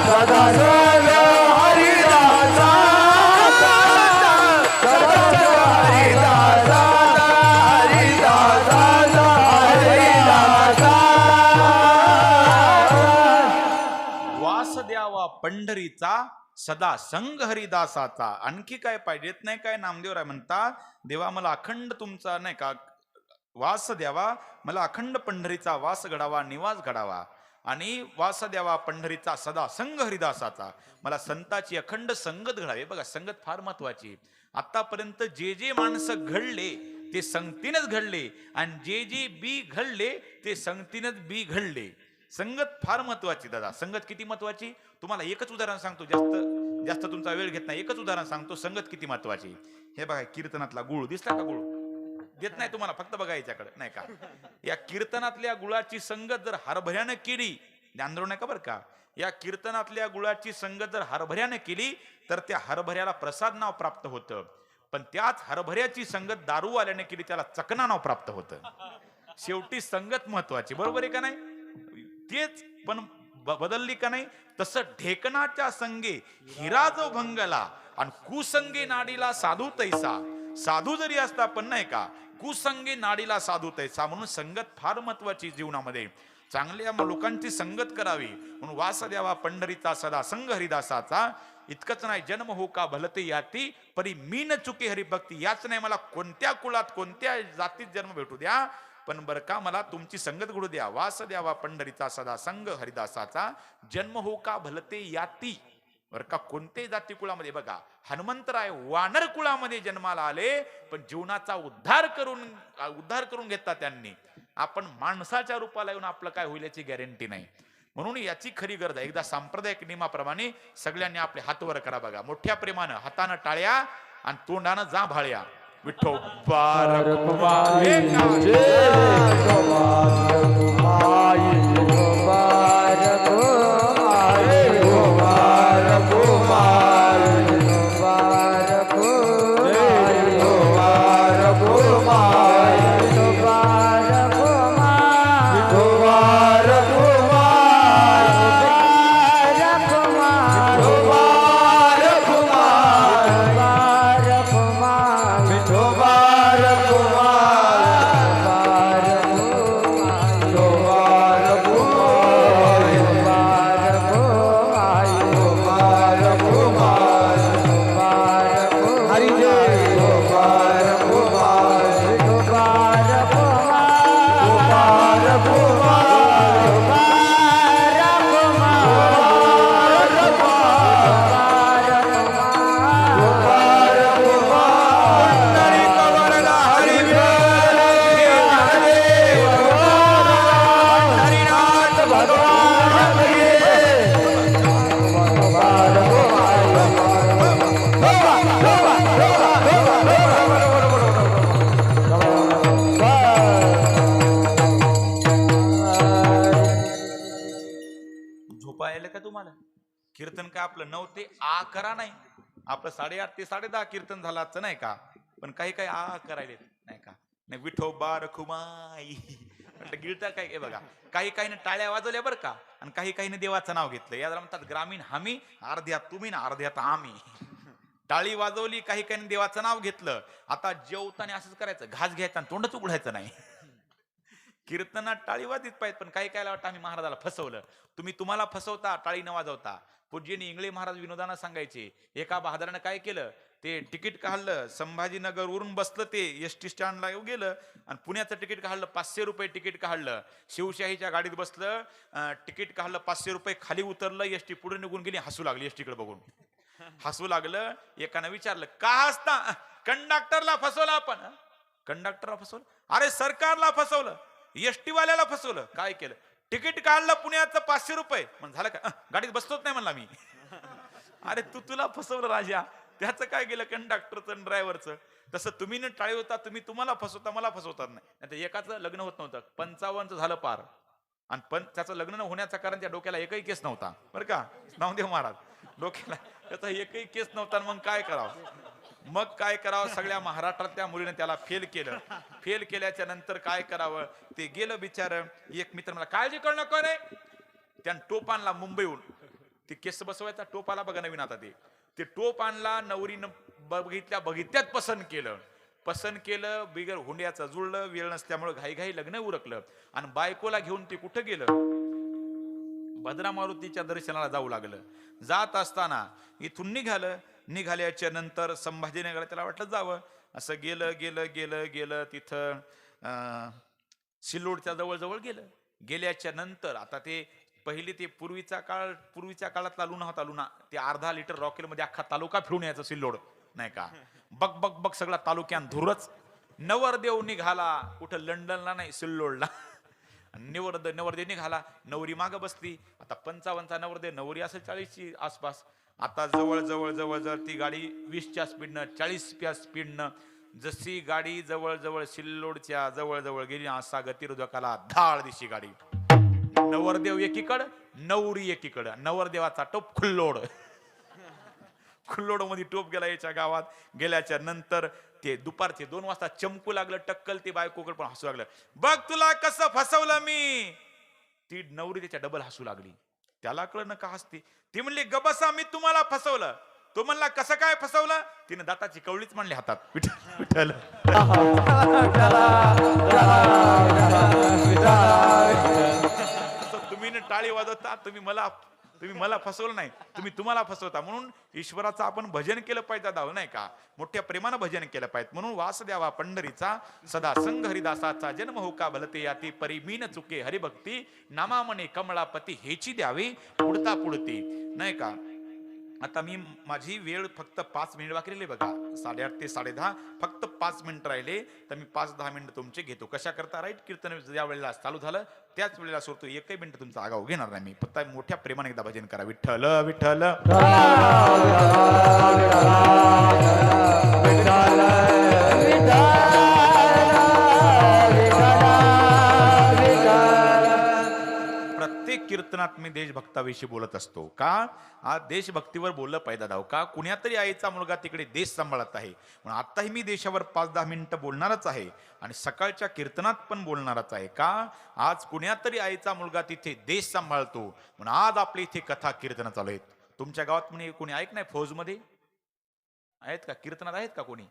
सदा संग हरिदासाचा, सदा संग हरिदासाचा, हरिदासाचा, हरिदासाचा। वास द्यावा पंढरीचा, सदा संग हरिदासाचा। आणखी काय पाहिजेत नाही काय। नामदेवराय म्हणतात देवा मला अखंड तुमचा नाही का वास द्यावा, मला अखंड पंढरीचा वास घडावा, निवास घडावा, आणि वास द्यावा पंढरीचा सदा संग हरिदासाचा, मला संताची अखंड संगत घडावी। बघा, संगत फार महत्वाची। आतापर्यंत जे जे माणसं घडले ते संगतीनेच घडले, आणि जे जे बी घडले ते संगतीनेच बी घडले। संगत फार महत्वाची दादा। संगत किती महत्वाची तुम्हाला एकच उदाहरण सांगतो, जास्त तुमचा वेळ घेत नाही, एकच उदाहरण सांगतो संगत किती महत्वाची। हे बघा, कीर्तनातला गुळ दिसला का? गुळ देत नाही तुम्हाला, फक्त बघा याच्याकडे, नाही का। या कीर्तनातल्या गुळाची संगत जर हरभऱ्यानं केली, ध्यान धरू नका बरं का, या कीर्तनातल्या गुळाची संगत जर हरभऱ्याने केली तर त्या हरभऱ्याला प्रसाद नाव प्राप्त होतं, पण त्याच हरभऱ्याची संगत दारूवाल्याने केली त्याला चकना नाव प्राप्त होतं. शेवटी संगत महत्वाची, बरोबर आहे का नाही? तेच पण बदलली का नाही? तसं ढेकणाच्या संगे हिरा जो भंगला आणि कुसंगे नाडीला साधू तैसा. साधू जरी असता पण नाही का, कुसंगे नाडीला साधू तैसा. म्हणून संगत फार महत्वाची जीवनामध्ये. चांगल्या लोकांची संगत करावी. म्हणून वास द्यावा पंढरीचा सदा संग हरिदासाचा. इतकंच नाही, जन्म हो का भलते याती परी मी न चुके हरिभक्ती. याच नाही, मला कोणत्या कुळात कोणत्या जातीत जन्म भेटू द्या, पण बरं का मला तुमची संगत घडू द्या. वास द्यावा पंढरीचा सदा संग हरिदासाचा. जन्म हो का भलते याती, बरं का कोणत्याही जाती कुळामध्ये. बघा हनुमंतराय वानर कुळामध्ये जन्माला आले, पण जीवनाचा उद्धार करून घेतला त्यांनी. आपण माणसाच्या रूपाला येऊन आपलं काय होईल याची गॅरंटी नाही. म्हणून याची खरी गरज आहे. एकदा सांप्रदायिक नियमाप्रमाणे सगळ्यांनी आपले हात वर करा. बघा मोठ्या प्रेमानं हातानं टाळ्या आणि तोंडानं जा भाळ्या. विठोबा कीर्तन काय आपलं 9 ते 11 नाही, आपलं 8:30 ते 10:30 कीर्तन झालं आजचं नाही का. पण काही काही करायले नाही का. नाही विठोबा रखुमाई म्हटलं गिळता काय. हे बघा काही काहीने टाळ्या वाजवल्या बरं का, आणि काही काहीने देवाचं नाव घेतलं. याला म्हणतात ग्रामीण हामी, अर्ध्यात तुम्ही ना अर्ध्यात आम्ही. टाळी वाजवली, काही काही देवाचं नाव घेतलं. आता जेवताना असंच करायचं, घास घ्यायचा आणि तोंडच उघडायचं नाही. कीर्तनात टाळी वाजत पाहिजे, पण काही कायला वाटतं आम्ही महाराजाला फसवलं. तुम्हाला फसवता टाळी न वाजवता. पूज्यनी इंगळे महाराज विनोदानं सांगायचे, एका बहादरानं काय केलं, ते तिकीट काढलं, संभाजीनगर वरून बसलं, ते एसटी स्टँडला गेलं आणि पुण्याचं तिकीट काढलं, 500 रुपये तिकीट काढलं. शिवशाहीच्या गाडीत बसलं, तिकीट काढलं 500 रुपये, खाली उतरलं, एसटी पुढे निघून गेली. हसू लागली एसटीकडे बघून, हसू लागलं. एकानं विचारलं का हसता. कंडक्टरला फसवलं आपण. कंडक्टरला फसवलं? अरे सरकारला फसवलं, एसटी वाल्याला फसवलं. काय केलं? तिकीट काढलं पुण्याचं 500 रुपये. म्हण झालं का, गाडीत बसतोच नाही म्हणला मी. अरे तुला फसवलं राजा. त्याचं काय गेलं कंडक्टरचं ड्रायव्हरचं. तसं तुम्ही न टाळी होता, तुम्हाला फसवता, मला फसवतात नाही. एकाचं लग्न होत नव्हतं, 55 झालं पार, आणि पण त्याचं लग्न न होण्याचं कारण त्या डोक्याला एकही केस नव्हता बरं का. नामदेव महाराज डोक्याला त्याचा एकही केस नव्हता. मग काय करावं, सगळ्या महाराष्ट्रात त्या मुलीने त्याला फेल केलं. फेल केल्याच्या नंतर काय करावं, ते गेलं बिचार. एक मित्र मला, काळजी करू नको रे, त्यानं टोप आणला मुंबईहून. ते केस बसवायचा टोप आला बघा नवीन आता. ते टोप आणला, नवरीनं बघितल्यात पसंत केलं, बिगर हुंड्याचं जुळलं. वेळ नसल्यामुळे घाई लग्न उरकलं, आणि बायकोला घेऊन ते कुठं गेलं, भद्रा मारुतीच्या दर्शनाला जाऊ लागलं. जात असताना इथून निघाल्याच्या नंतर संभाजीनगर त्याला वाटलं जावं. असं गेलं तिथं सिल्लोडच्या जवळ गेलं. गेल्याच्या नंतर आता ते पहिले ते पूर्वीच्या काळातला लुणा होता. लुणा ते अर्धा लिटर रॉकेल मध्ये अख्खा तालुका फिरून यायचं सिल्लोड नाही का. बग सगळा तालुक्यात धुरच. नवरदेव निघाला कुठं, लंडनला नाही, सिल्लोडला. नवरदेव निघाला, नवरी माग बसली. आता 55चा नवरदेव, नवरी असेल 40ची आसपास. आता जवळ ती गाडी 20च्या स्पीडनं, 40च्या स्पीडनं जशी गाडी जवळ सिल्लोडच्या जवळ गेली, असा गतिरोधकाला धाळ दिशी गाडी. नवरदेव एकीकडं, नवरी एकीकडं, नवरदेवाचा टोप खुल्लोड. खुल्लोड मध्ये टोप गेला याच्या गावात. गेल्याच्या नंतर ते दुपारचे 2 वाजता चमकू लागलं टक्कल. ते बायकोकडे पण हसू लागलं, बघ तुला कसं फसवलं मी. ती नवरी त्याच्या डबल हसू लागली. त्याला कळलं का हसते. ती म्हणली गबसा मी तुम्हाला फसवलं. तो म्हणला कसं काय फसवलं. तिने दाताची कवळीच म्हणली हातात. विठ्ठल तुम्ही टाळी वाजवता. तुम्ही मला फसवलं नाही, तुम्हाला फसवता. म्हणून ईश्वराचं आपण भजन केलं पाहिजे दाव नाही का. मोठ्या प्रेमानं भजन केलं पाहिजे. म्हणून वास द्यावा पंढरीचा सदा संग हरिदासाचा. जन्म हो का भलते याती परी मीन चुके हरिभक्ती. नामा म्हणे कमळापती हेची द्यावी पुढता पुढती नाही का. आता मी माझी वेळ फक्त 5 मिनिट बाकी राहिले बघा. 8:30 ते 10:30 फक्त 5 मिनिट राहिले. तर मी 5-10 मिनिट तुमचे घेतो. कशा करता राईट. कीर्तन ज्या वेळेला चालू झालं त्याच वेळेला सोडतो. 1 मिनिट तुमचा आगाऊ घेणार नाही मी. फक्त मोठ्या प्रेमाने एकदा भजन करा. विठ्ठल विठ्ठल प्रत्येक कीर्तनात मी देशभक्ताविषयी बोलत असतो. का आज देशभक्तीवर बोललं पाहिजे दाव का. कुण्यातरी आईचा मुलगा तिकडे देश सांभाळत आहे. म्हणून आताही मी देशावर 5-10 मिनिटं बोलणारच आहे. आणि सकाळच्या कीर्तनात पण बोलणारच आहे. का आज कुण्यातरी आईचा मुलगा तिथे देश सांभाळतो. म्हणून आज आपल्या इथे कथा कीर्तन चालू आहेत. तुमच्या गावात म्हणे कोणी ऐक नाही फौजमध्ये आहेत का. कीर्तनात आहेत का कोणी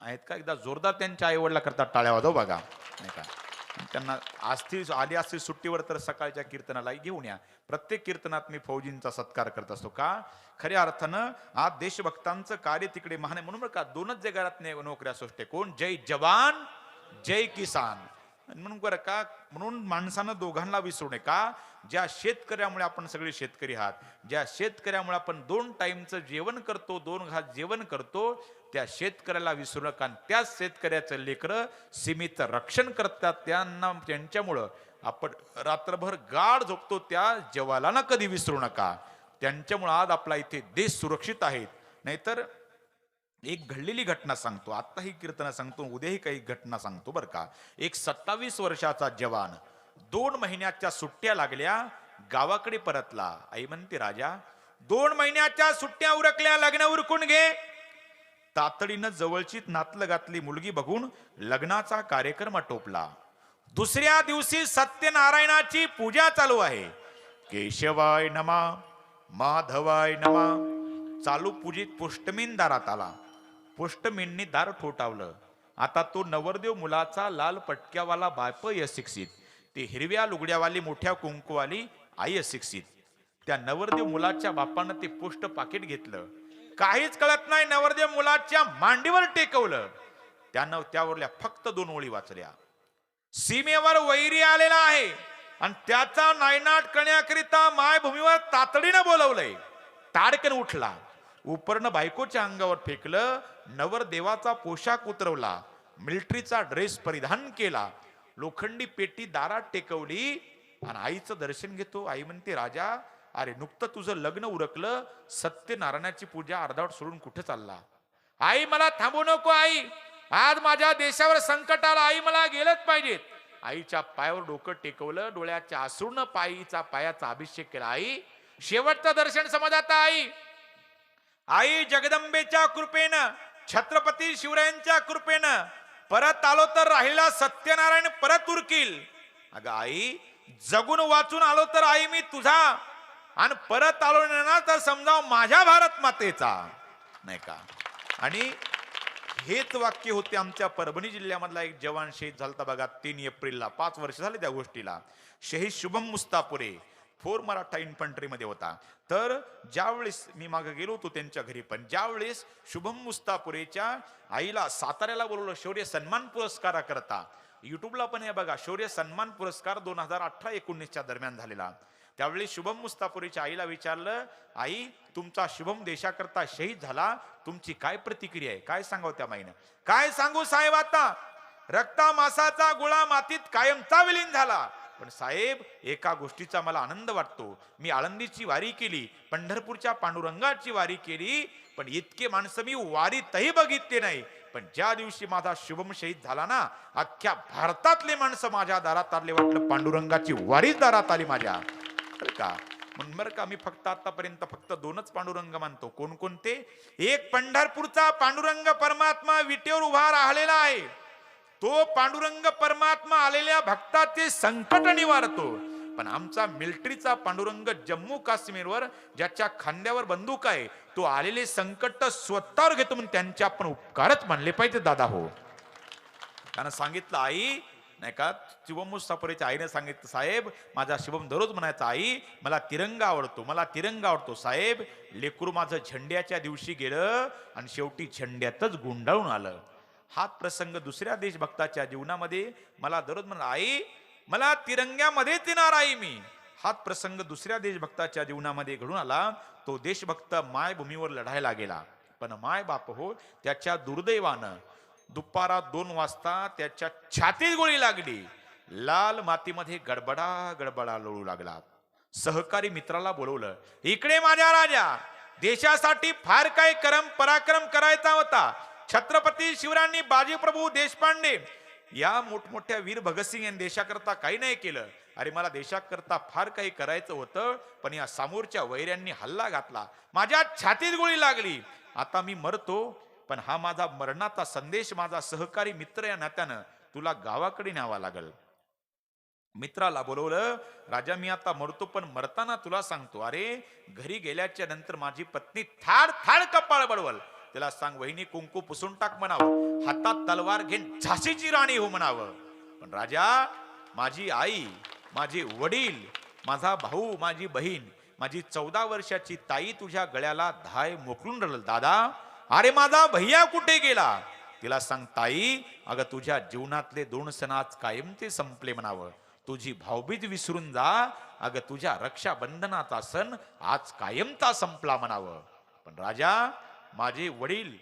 आहेत का. एकदा जोरदार त्यांच्या आई वडिला करतात टाळ्या वाजव बघा नाही का. त्यांना असतील आली असतील सुट्टीवर तर सकाळच्या कीर्तनाला घेऊन या. प्रत्येक कीर्तनात मी फौजींचा सत्कार करत असतो. का खऱ्या अर्थानं आज देशभक्तांचं कार्य तिकडे महान आहे. म्हणून का 2च जगात नोकऱ्या सोसते. कोण जय जवान जय किसान. म्हणून बरं का. म्हणून माणसानं दोघांना विसरू नये. का ज्या शेतकऱ्यामुळे आपण सगळे शेतकरी आहात. ज्या शेतकऱ्यामुळे आपण 2 टाइमचं जेवण करतो 2 घास जेवण करतो त्या शेतकऱ्याला विसरू नका. त्याच शेतकऱ्याचं लेकरं सीमेचं रक्षण करतात. त्यांच्यामुळं आपण रात्रभर गाढ झोपतो. त्या जवानांना कधी विसरू नका. त्यांच्यामुळं आज आपला इथे देश सुरक्षित आहेत. नाहीतर एक घडलेली घटना सांगतो. आता ही कीर्तन सांगतो. उद्याही काही घटना सांगतो बरं का. एक 27 वर्षाचा जवान 2 महिन्याच्या सुट्ट्या लागल्या गावाकडे परतला. आई म्हणते राजा 2 महिन्याच्या सुट्ट्या उरकल्या लग्न उरकून घे. तातडीनं जवळची नातलगातली मुलगी बघून लग्नाचा कार्यक्रम आटोपला. दुसऱ्या दिवशी सत्यनारायणाची पूजा चालू आहे. केशवाय नमा माधवाय नमा. चालू पूजेत पुष्टमीन दारात आला. पुष्टमीननी दार ठोठावलं. आता तो नवरदेव मुलाचा लाल पटक्यावाला बाप अशिक्षित. ती हिरव्या लुगड्यावाली मोठ्या कुंकवाली आई अशिक्षित. त्या नवरदेव मुलाच्या बापानं ते पुष्ट पाकिट घेतलं. काहीच कळत नाही. नवरदेव मुलाच्या मांडीवर टेकवलं. त्यानं त्यावरल्या फक्त 2 ओळी वाचल्या. सीमेवर वैरी आलेला आहे आणि त्याचा नायनाट करण्याकरिता मायभूमीवर तातडीनं बोलवलंय. ताडकन उठला. उपरनं बायकोच्या अंगावर फेकलं. नवरदेवाचा पोशाख उतरवला. मिलिटरीचा ड्रेस परिधान केला. लोखंडी पेटी दारात टेकवली आणि आईचं दर्शन घेतो. आई म्हणते राजा अरे नुकतं तुझं लग्न उरकलं. सत्यनारायणाची पूजा अर्धावट सोडून कुठे चालला. आई मला थांबू नको. आई आज माझ्या देशावर संकट आलं. आई मला गेलंच पाहिजेत. आईच्या पायावर डोकं टेकवलं. डोळ्याच्या आसरूनं पायाचा अभिषेक केला. आई शेवटचं दर्शन समाजात. आई जगदंबेच्या कृपेनं छत्रपती शिवरायांच्या कृपेनं परत आलो तर राहिला सत्यनारायण परत उरकील. अगं आई जगून वाचून आलो तर आई मी तुझा आणि परत आलो ना तर समजाव माझ्या भारत मातेचा नाही का. आणि हेच वाक्य होते आमच्या परभणी जिल्ह्यामधला एक जवान शहीद झालता बघा 3 एप्रिलला. 5 वर्ष झाले त्या गोष्टीला. शहीद शुभम मुस्तापुरे 4 मराठा इन्फंट्रीमध्ये होता. तर ज्यावेळेस मी मागे गेलो होतो त्यांच्या घरी. पण ज्यावेळेस शुभम मुस्तापुरेच्या आईला साताऱ्याला बोलवलं शौर्य सन्मान पुरस्कारा करता. युट्यूबला पण हे बघा शौर्य सन्मान पुरस्कार 2018-19 दरम्यान झालेला. त्यावेळी शुभम मुस्तापुरीच्या आईला विचारलं आई तुमचा शुभम देशाकरता शहीद झाला. तुमची काय प्रतिक्रिया आहे. काय सांगावं त्या माईनं. काय सांगू साहेब आता रक्ता मासाचा गोळा मातीत कायमचा विलीन झाला. पण साहेब एका गोष्टीचा मला आनंद वाटतो. मी आळंदीची वारी केली. पंढरपूरच्या पांडुरंगाची वारी केली. पण इतके माणसं मी वारीतही बघितले नाही. पण ज्या दिवशी माझा शुभम शहीद झाला ना, अख्ख्या भारतातले माणसं माझ्या दारात आले, वाटलं पांडुरंगाची वारीच दारात आली माझ्या. बरं का, म्हणून बरं का, मी फक्त आतापर्यंत फक्त दोनच पांडुरंग मानतो. कोणकोणते? एक पंढरपूरचा पांडुरंग परमात्मा विटेवर उभा राहिलेला आहे. तो पांडुरंग परमात्मा आलेल्या भक्ताचे संकट निवारतो. पण आमचा मिलिटरीचा पांडुरंग जम्मू काश्मीरवर ज्याच्या खांद्यावर बंदूक आहे, तो आलेले संकट स्वतःवर घेतो. म्हणून त्यांचे आपण उपकारच मानले पाहिजे दादा हो. त्यानं सांगितलं, आई नाही का, शिवम मुसाफरीच्या आईने सांगितलं, साहेब माझा शिवम दररोज म्हणायचा, आई मला तिरंगा आवडतो, मला तिरंगा आवडतो. साहेब लेकरू माझं झेंड्याच्या दिवशी गेलं आणि शेवटी झेंड्यातच गुंडाळून आलं. हा प्रसंग दुसऱ्या देशभक्ताच्या जीवनामध्ये मला दररोज म्हणा, आई मला तिरंग्यामध्येच येणार आई मी. हा प्रसंग दुसऱ्या देशभक्ताच्या जीवनामध्ये घडून आला. तो देशभक्त मायभूमीवर लढायला गेला, पण माय बाप हो त्याच्या दुर्दैवानं दुपारा 2 वाजता त्याच्या छातीत गोळी लागली. लाल मातीमध्ये गडबडा गडबडा लोळू लागला. सहकारी मित्राला बोलवलं, इकडे माझ्या राजा, देशासाठी फार काही पराक्रम करायचा होता. छत्रपती शिवरायांनी, बाजीप्रभू देशपांडे या मोठमोठ्या वीर भगतसिंग यांनी देशाकरता काही नाही केलं. अरे मला देशाकरता फार काही करायचं होतं, पण या समोरच्या वैऱ्यांनी हल्ला घातला, माझ्या छातीत गोळी लागली, आता मी मरतो. पण हा माझा मरणाचा संदेश माझा सहकारी मित्र या नात्यानं तुला गावाकडे न्यावा लागल. मित्राला बोलवलं, राजा मी आता मरतो, पण मरताना तुला सांगतो, अरे घरी गेल्याच्या नंतर माझी पत्नी थाड थाड कपाळ बडवल. त्याला सांग, वहिनी कुंकू पुसून टाक म्हणावं, हातात तलवार घेऊन झाशीची राणी हो म्हणावं. पण राजा, माझी आई, माझे वडील, माझा भाऊ, माझी बहीण, माझी 14 वर्षाची ताई तुझ्या गळ्याला धाय मोकळून राहिलं. दादा, अरे माझा भैया कुठे गेला? तिला सांग, ताई अगं तुझ्या जीवनातले 2 सण आज कायमचे संपले म्हणावं. तुझी भाऊबीज विसरून जा, अगं तुझ्या रक्षाबंधनाचा सण आज कायमचा संपला म्हणावं. पण राजा, माझे वडील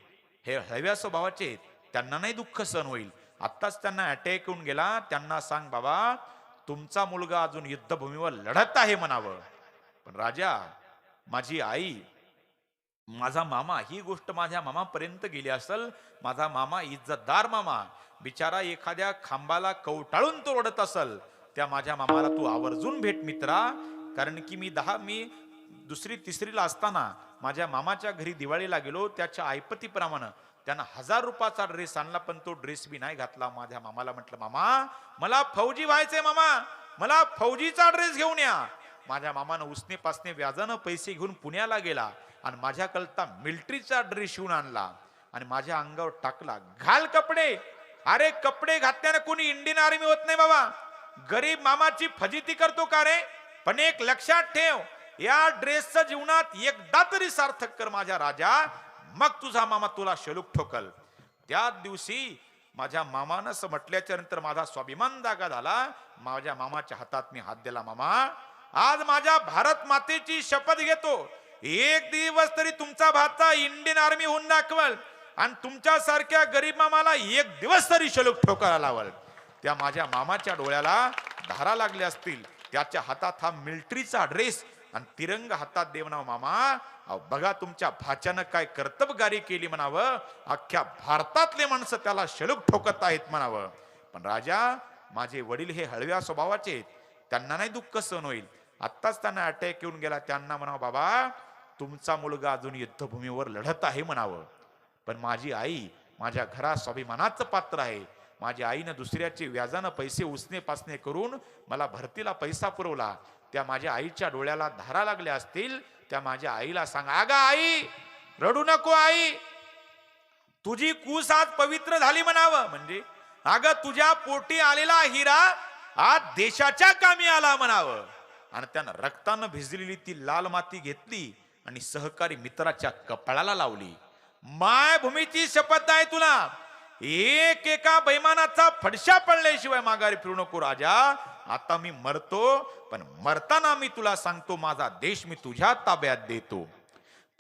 हे हळव्या स्वभावाचे, त्यांना नाही दुःख सहन होईल. आत्ताच त्यांना अटॅक येऊन गेला, त्यांना सांग बाबा तुमचा मुलगा अजून युद्धभूमीवर लढत आहे म्हणावं. पण राजा, माझी आई, माझा मामा, ही गोष्ट माझ्या मामापर्यंत गेली असेल. माझा मामा इज्जतदार मामा, बिचारा एखाद्या खांबाला कवटाळून तो रडत असेल, त्या माझ्या मामाला तू आवर्जून भेट मित्रा. कारण की मी 2री 3रीला असताना माझ्या मामाच्या घरी दिवाळीला गेलो. त्याच्या ऐपतीप्रमाणे त्यानं 1000 रुपयाचा ड्रेस आणला, पण तो ड्रेस बी नाही घातला. माझ्या मामाला म्हटलं, मामा मला फौजी व्हायचंय, मामा मला फौजीचा ड्रेस घेऊन या. माझ्या मामानं उसने पासने व्याजानं पैसे घेऊन पुण्याला गेला आणि माझ्या कलता मिलिटरीचा ड्रेस शिवून आणला आणि माझ्या अंगावर टाकला. घाल कपडे. अरे कपडे घातल्याने कोणी इंडियन आर्मी होत नाही बाबा. गरीब मामाची फजिती करतो का रे? पण एक लक्षात ठेव, या ड्रेसचं जीवनात एकदा तरी सार्थक कर माझ्या राजा, मग तुझा मामा तुला शलूक ठोकल. त्याच दिवशी माझ्या मामानं असं म्हटल्याच्या नंतर माझा स्वाभिमान जागा झाला. माझ्या मामाच्या हातात मी हात दिला, मामा आज माझ्या भारत मातेची शपथ घेतो, एक दिवस तरी तुमचा भाचा इंडियन आर्मी होऊन दाखवल आणि तुमच्या सारख्या गरीब मामाला एक दिवस तरी शलूक ठोकायला लावल. त्या माझ्या मामाच्या डोळ्याला धारा लागल्या असतील. त्याच्या हातात हा मिलिटरीचा ड्रेस आणि तिरंगा हातात दे म्हणावं, मामा बघा तुमच्या भाच्यानं काय कर्तबगारी केली म्हणावं, अख्ख्या भारतातले माणसं त्याला शलूक ठोकत आहेत म्हणावं. पण राजा, माझे वडील हे हळव्या स्वभावाचे आहेत, त्यांना नाही दुःख सहन होईल. आत्ताच त्यांना अटॅक येऊन गेला, त्यांना म्हणावं, बाबा तुमचा मुलगा अजून युद्धभूमीवर लढत आहे म्हणावं. पण माझी आई माझ्या घरात स्वाभिमानाचं पात्र आहे. माझ्या आईनं दुसऱ्याचे व्याजानं पैसे उसने पासने करून मला भरतीला पैसा पुरवला. त्या माझ्या आईच्या डोळ्याला धारा लागल्या असतील. त्या माझ्या आईला सांगा, अगं आई रडू नको, आई तुझी कूस आज पवित्र झाली म्हणावं. म्हणजे अगं तुझ्या पोटी आलेला हिरा आज देशाच्या कामी आला म्हणावं. आणि त्यानं रक्तानं भिजलेली ती लाल माती घेतली आणि सहकारी मित्राच्या कपाळाला लावली. मायभूमीची शपथ आहे तुला, एका बैमानाचा फडशा पडल्याशिवाय माघारी फिरू नको राजा. आता मी मरतो, पण मरताना मी तुला सांगतो, माझा देश मी तुझ्या ताब्यात देतो.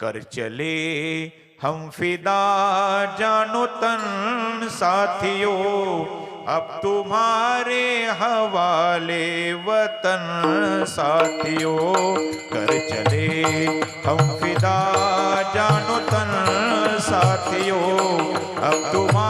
कर चले हम फिदा जानो तन साथियों, अब तुम्हारे हवाले वतन साथियों. कर चले हम फिदा जानो तन साथियों, अब तुम्हारे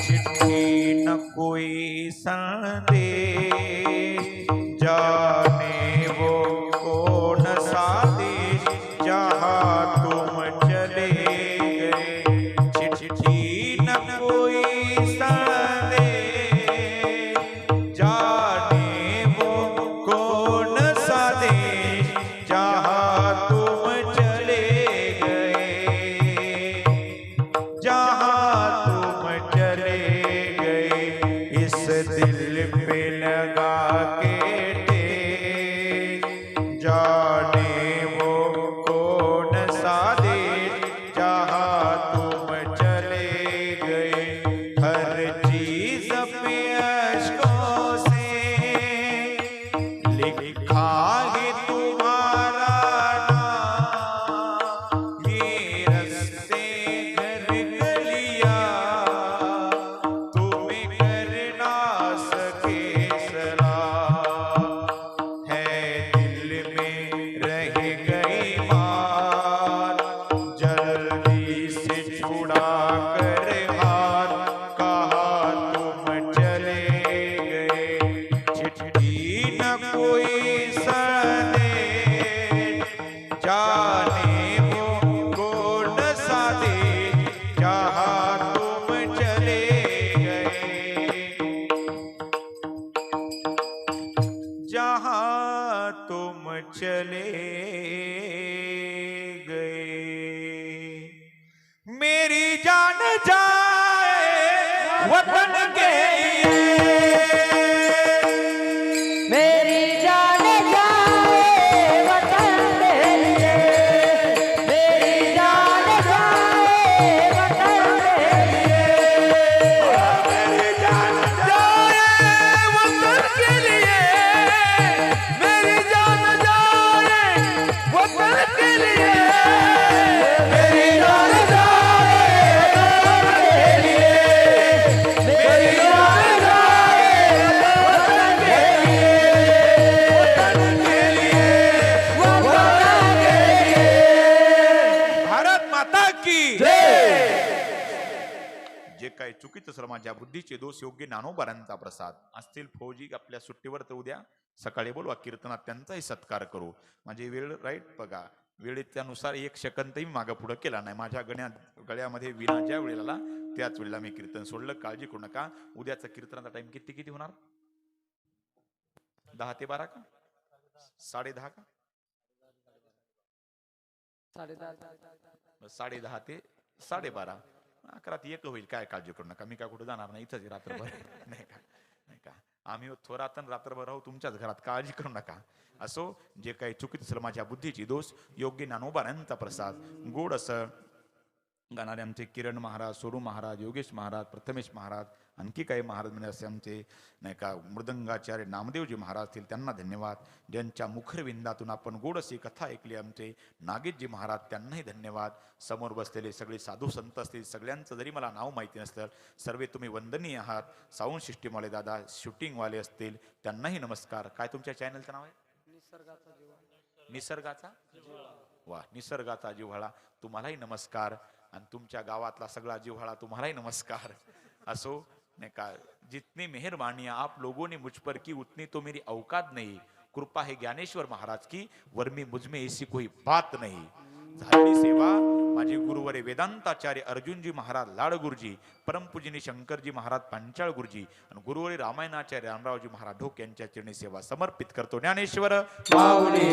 चिट्ठी न कोई संदेश जाने वो कौन सा देश जहाँ तुम चले गए। चिट्ठी न कोई संदेश जाने वो कौन सा देश जहाँ तुम चले गए। जहाँ तुम चले गए इस दिल पे लगा के टेक जाने वो कौन सा देश जहाँ तुम चले गए। हर चीज पे अश्कों से लिखा है तुम्हारा नाम। ये रस्ते घर गलियां तुम्हें कर ना सके सलाम। है दिल में रह गई बात जल्दी से छुड़ा कर हाथ कहा तुम चले गए। चिट्ठी न कोई संदेश जाने वो कौन सा देश जहाँ तुम चले गए। जहाँ तुम चले गए। मेरी जान जाए वतन के मेरी जान जाए वतन के लिए मेरी जान जाए वतन के लिए मेरी जान जाए वतन के लिए। मेरी जान जाए वतन के लिए मेरी जान जाए वतन के लिए मेरी जान जाए वतन के लिए वतन के लिए वतन के लिए भारत माता की जय। जे काही चुकीचं सर माझ्या बुद्धीचे दोष योग्य ज्ञानोबारांचा प्रसाद असतील फौजी आपल्या सुट्टीवर तर उद्या सकाळी बोलवा कीर्तनात त्यांचाही सत्कार करू. माझी वेळ राईट बघा वेळेच्यानुसार एक सेकंदही मागं पुढं केला नाही. माझ्या गळ्यामध्ये विना ज्या वेळेला त्याच वेळेला मी कीर्तन सोडलं. काळजी करू नका. उद्याचा कीर्तनाचा टाइम किती होणार? 10 ते 12 का 10:30 का 10:30 ते 12:30 11 ते 1 होईल. काय काळजी करू नका. मी काय कुठे जाणार नाही. इथंच रात्रभर नाही का आम्ही थोरातन रात्रभर राहू तुमच्याच घरात. काळजी करू नका. असो जे काही चुकीचं असेल माझ्या बुद्धीची दोष योग्य ज्ञानोबारांचा प्रसाद गोड असं गाणारे आमचे किरण महाराज, सोरू महाराज, योगेश महाराज, प्रथमेश महाराज, आणखी काही महाराज म्हणजे असे आमचे नाही का मृदंगाचार्य नामदेवजी महाराज असतील त्यांना धन्यवाद. ज्यांच्या मुखरविंदातून आपण गोड अशी कथा ऐकली आमचे नागेशजी महाराज त्यांनाही धन्यवाद. समोर बसलेले सगळे साधू संत असतील सगळ्यांचं जरी मला नाव माहिती नसलं सर्व तुम्ही वंदनीय आहात. साऊंड सिस्टीमवाले दादा शूटिंगवाले असतील त्यांनाही नमस्कार. काय तुमच्या चॅनलचं नाव आहे? निसर्गाचा वा निसर्गाचा जिव्हाळा तुम्हालाही नमस्कार. आणि तुमच्या गावातला सगळा जिव्हाळा तुम्हालाही नमस्कार. असो नहीं का जितनी मेहरबानी आप लोगों ने मुझ पर की उतनी तो मेरी औकात नहीं. कृपा है ज्ञानेश्वर महाराज की वर्मी मुझ में ऐसी कोई बात नहीं. झालेली सेवा माझे गुरुवरे वेदांताचार्य अर्जुनजी महाराज लाडगुरुजी, परमपूजनी शंकरजी महाराज पांचाळ गुरुजी आणि गुरुवरे रामायणाचार्य रामरावजी महाराज ढोक यांच्या चरणी सेवा समर्पित करतो. ज्ञानेश्वर माऊली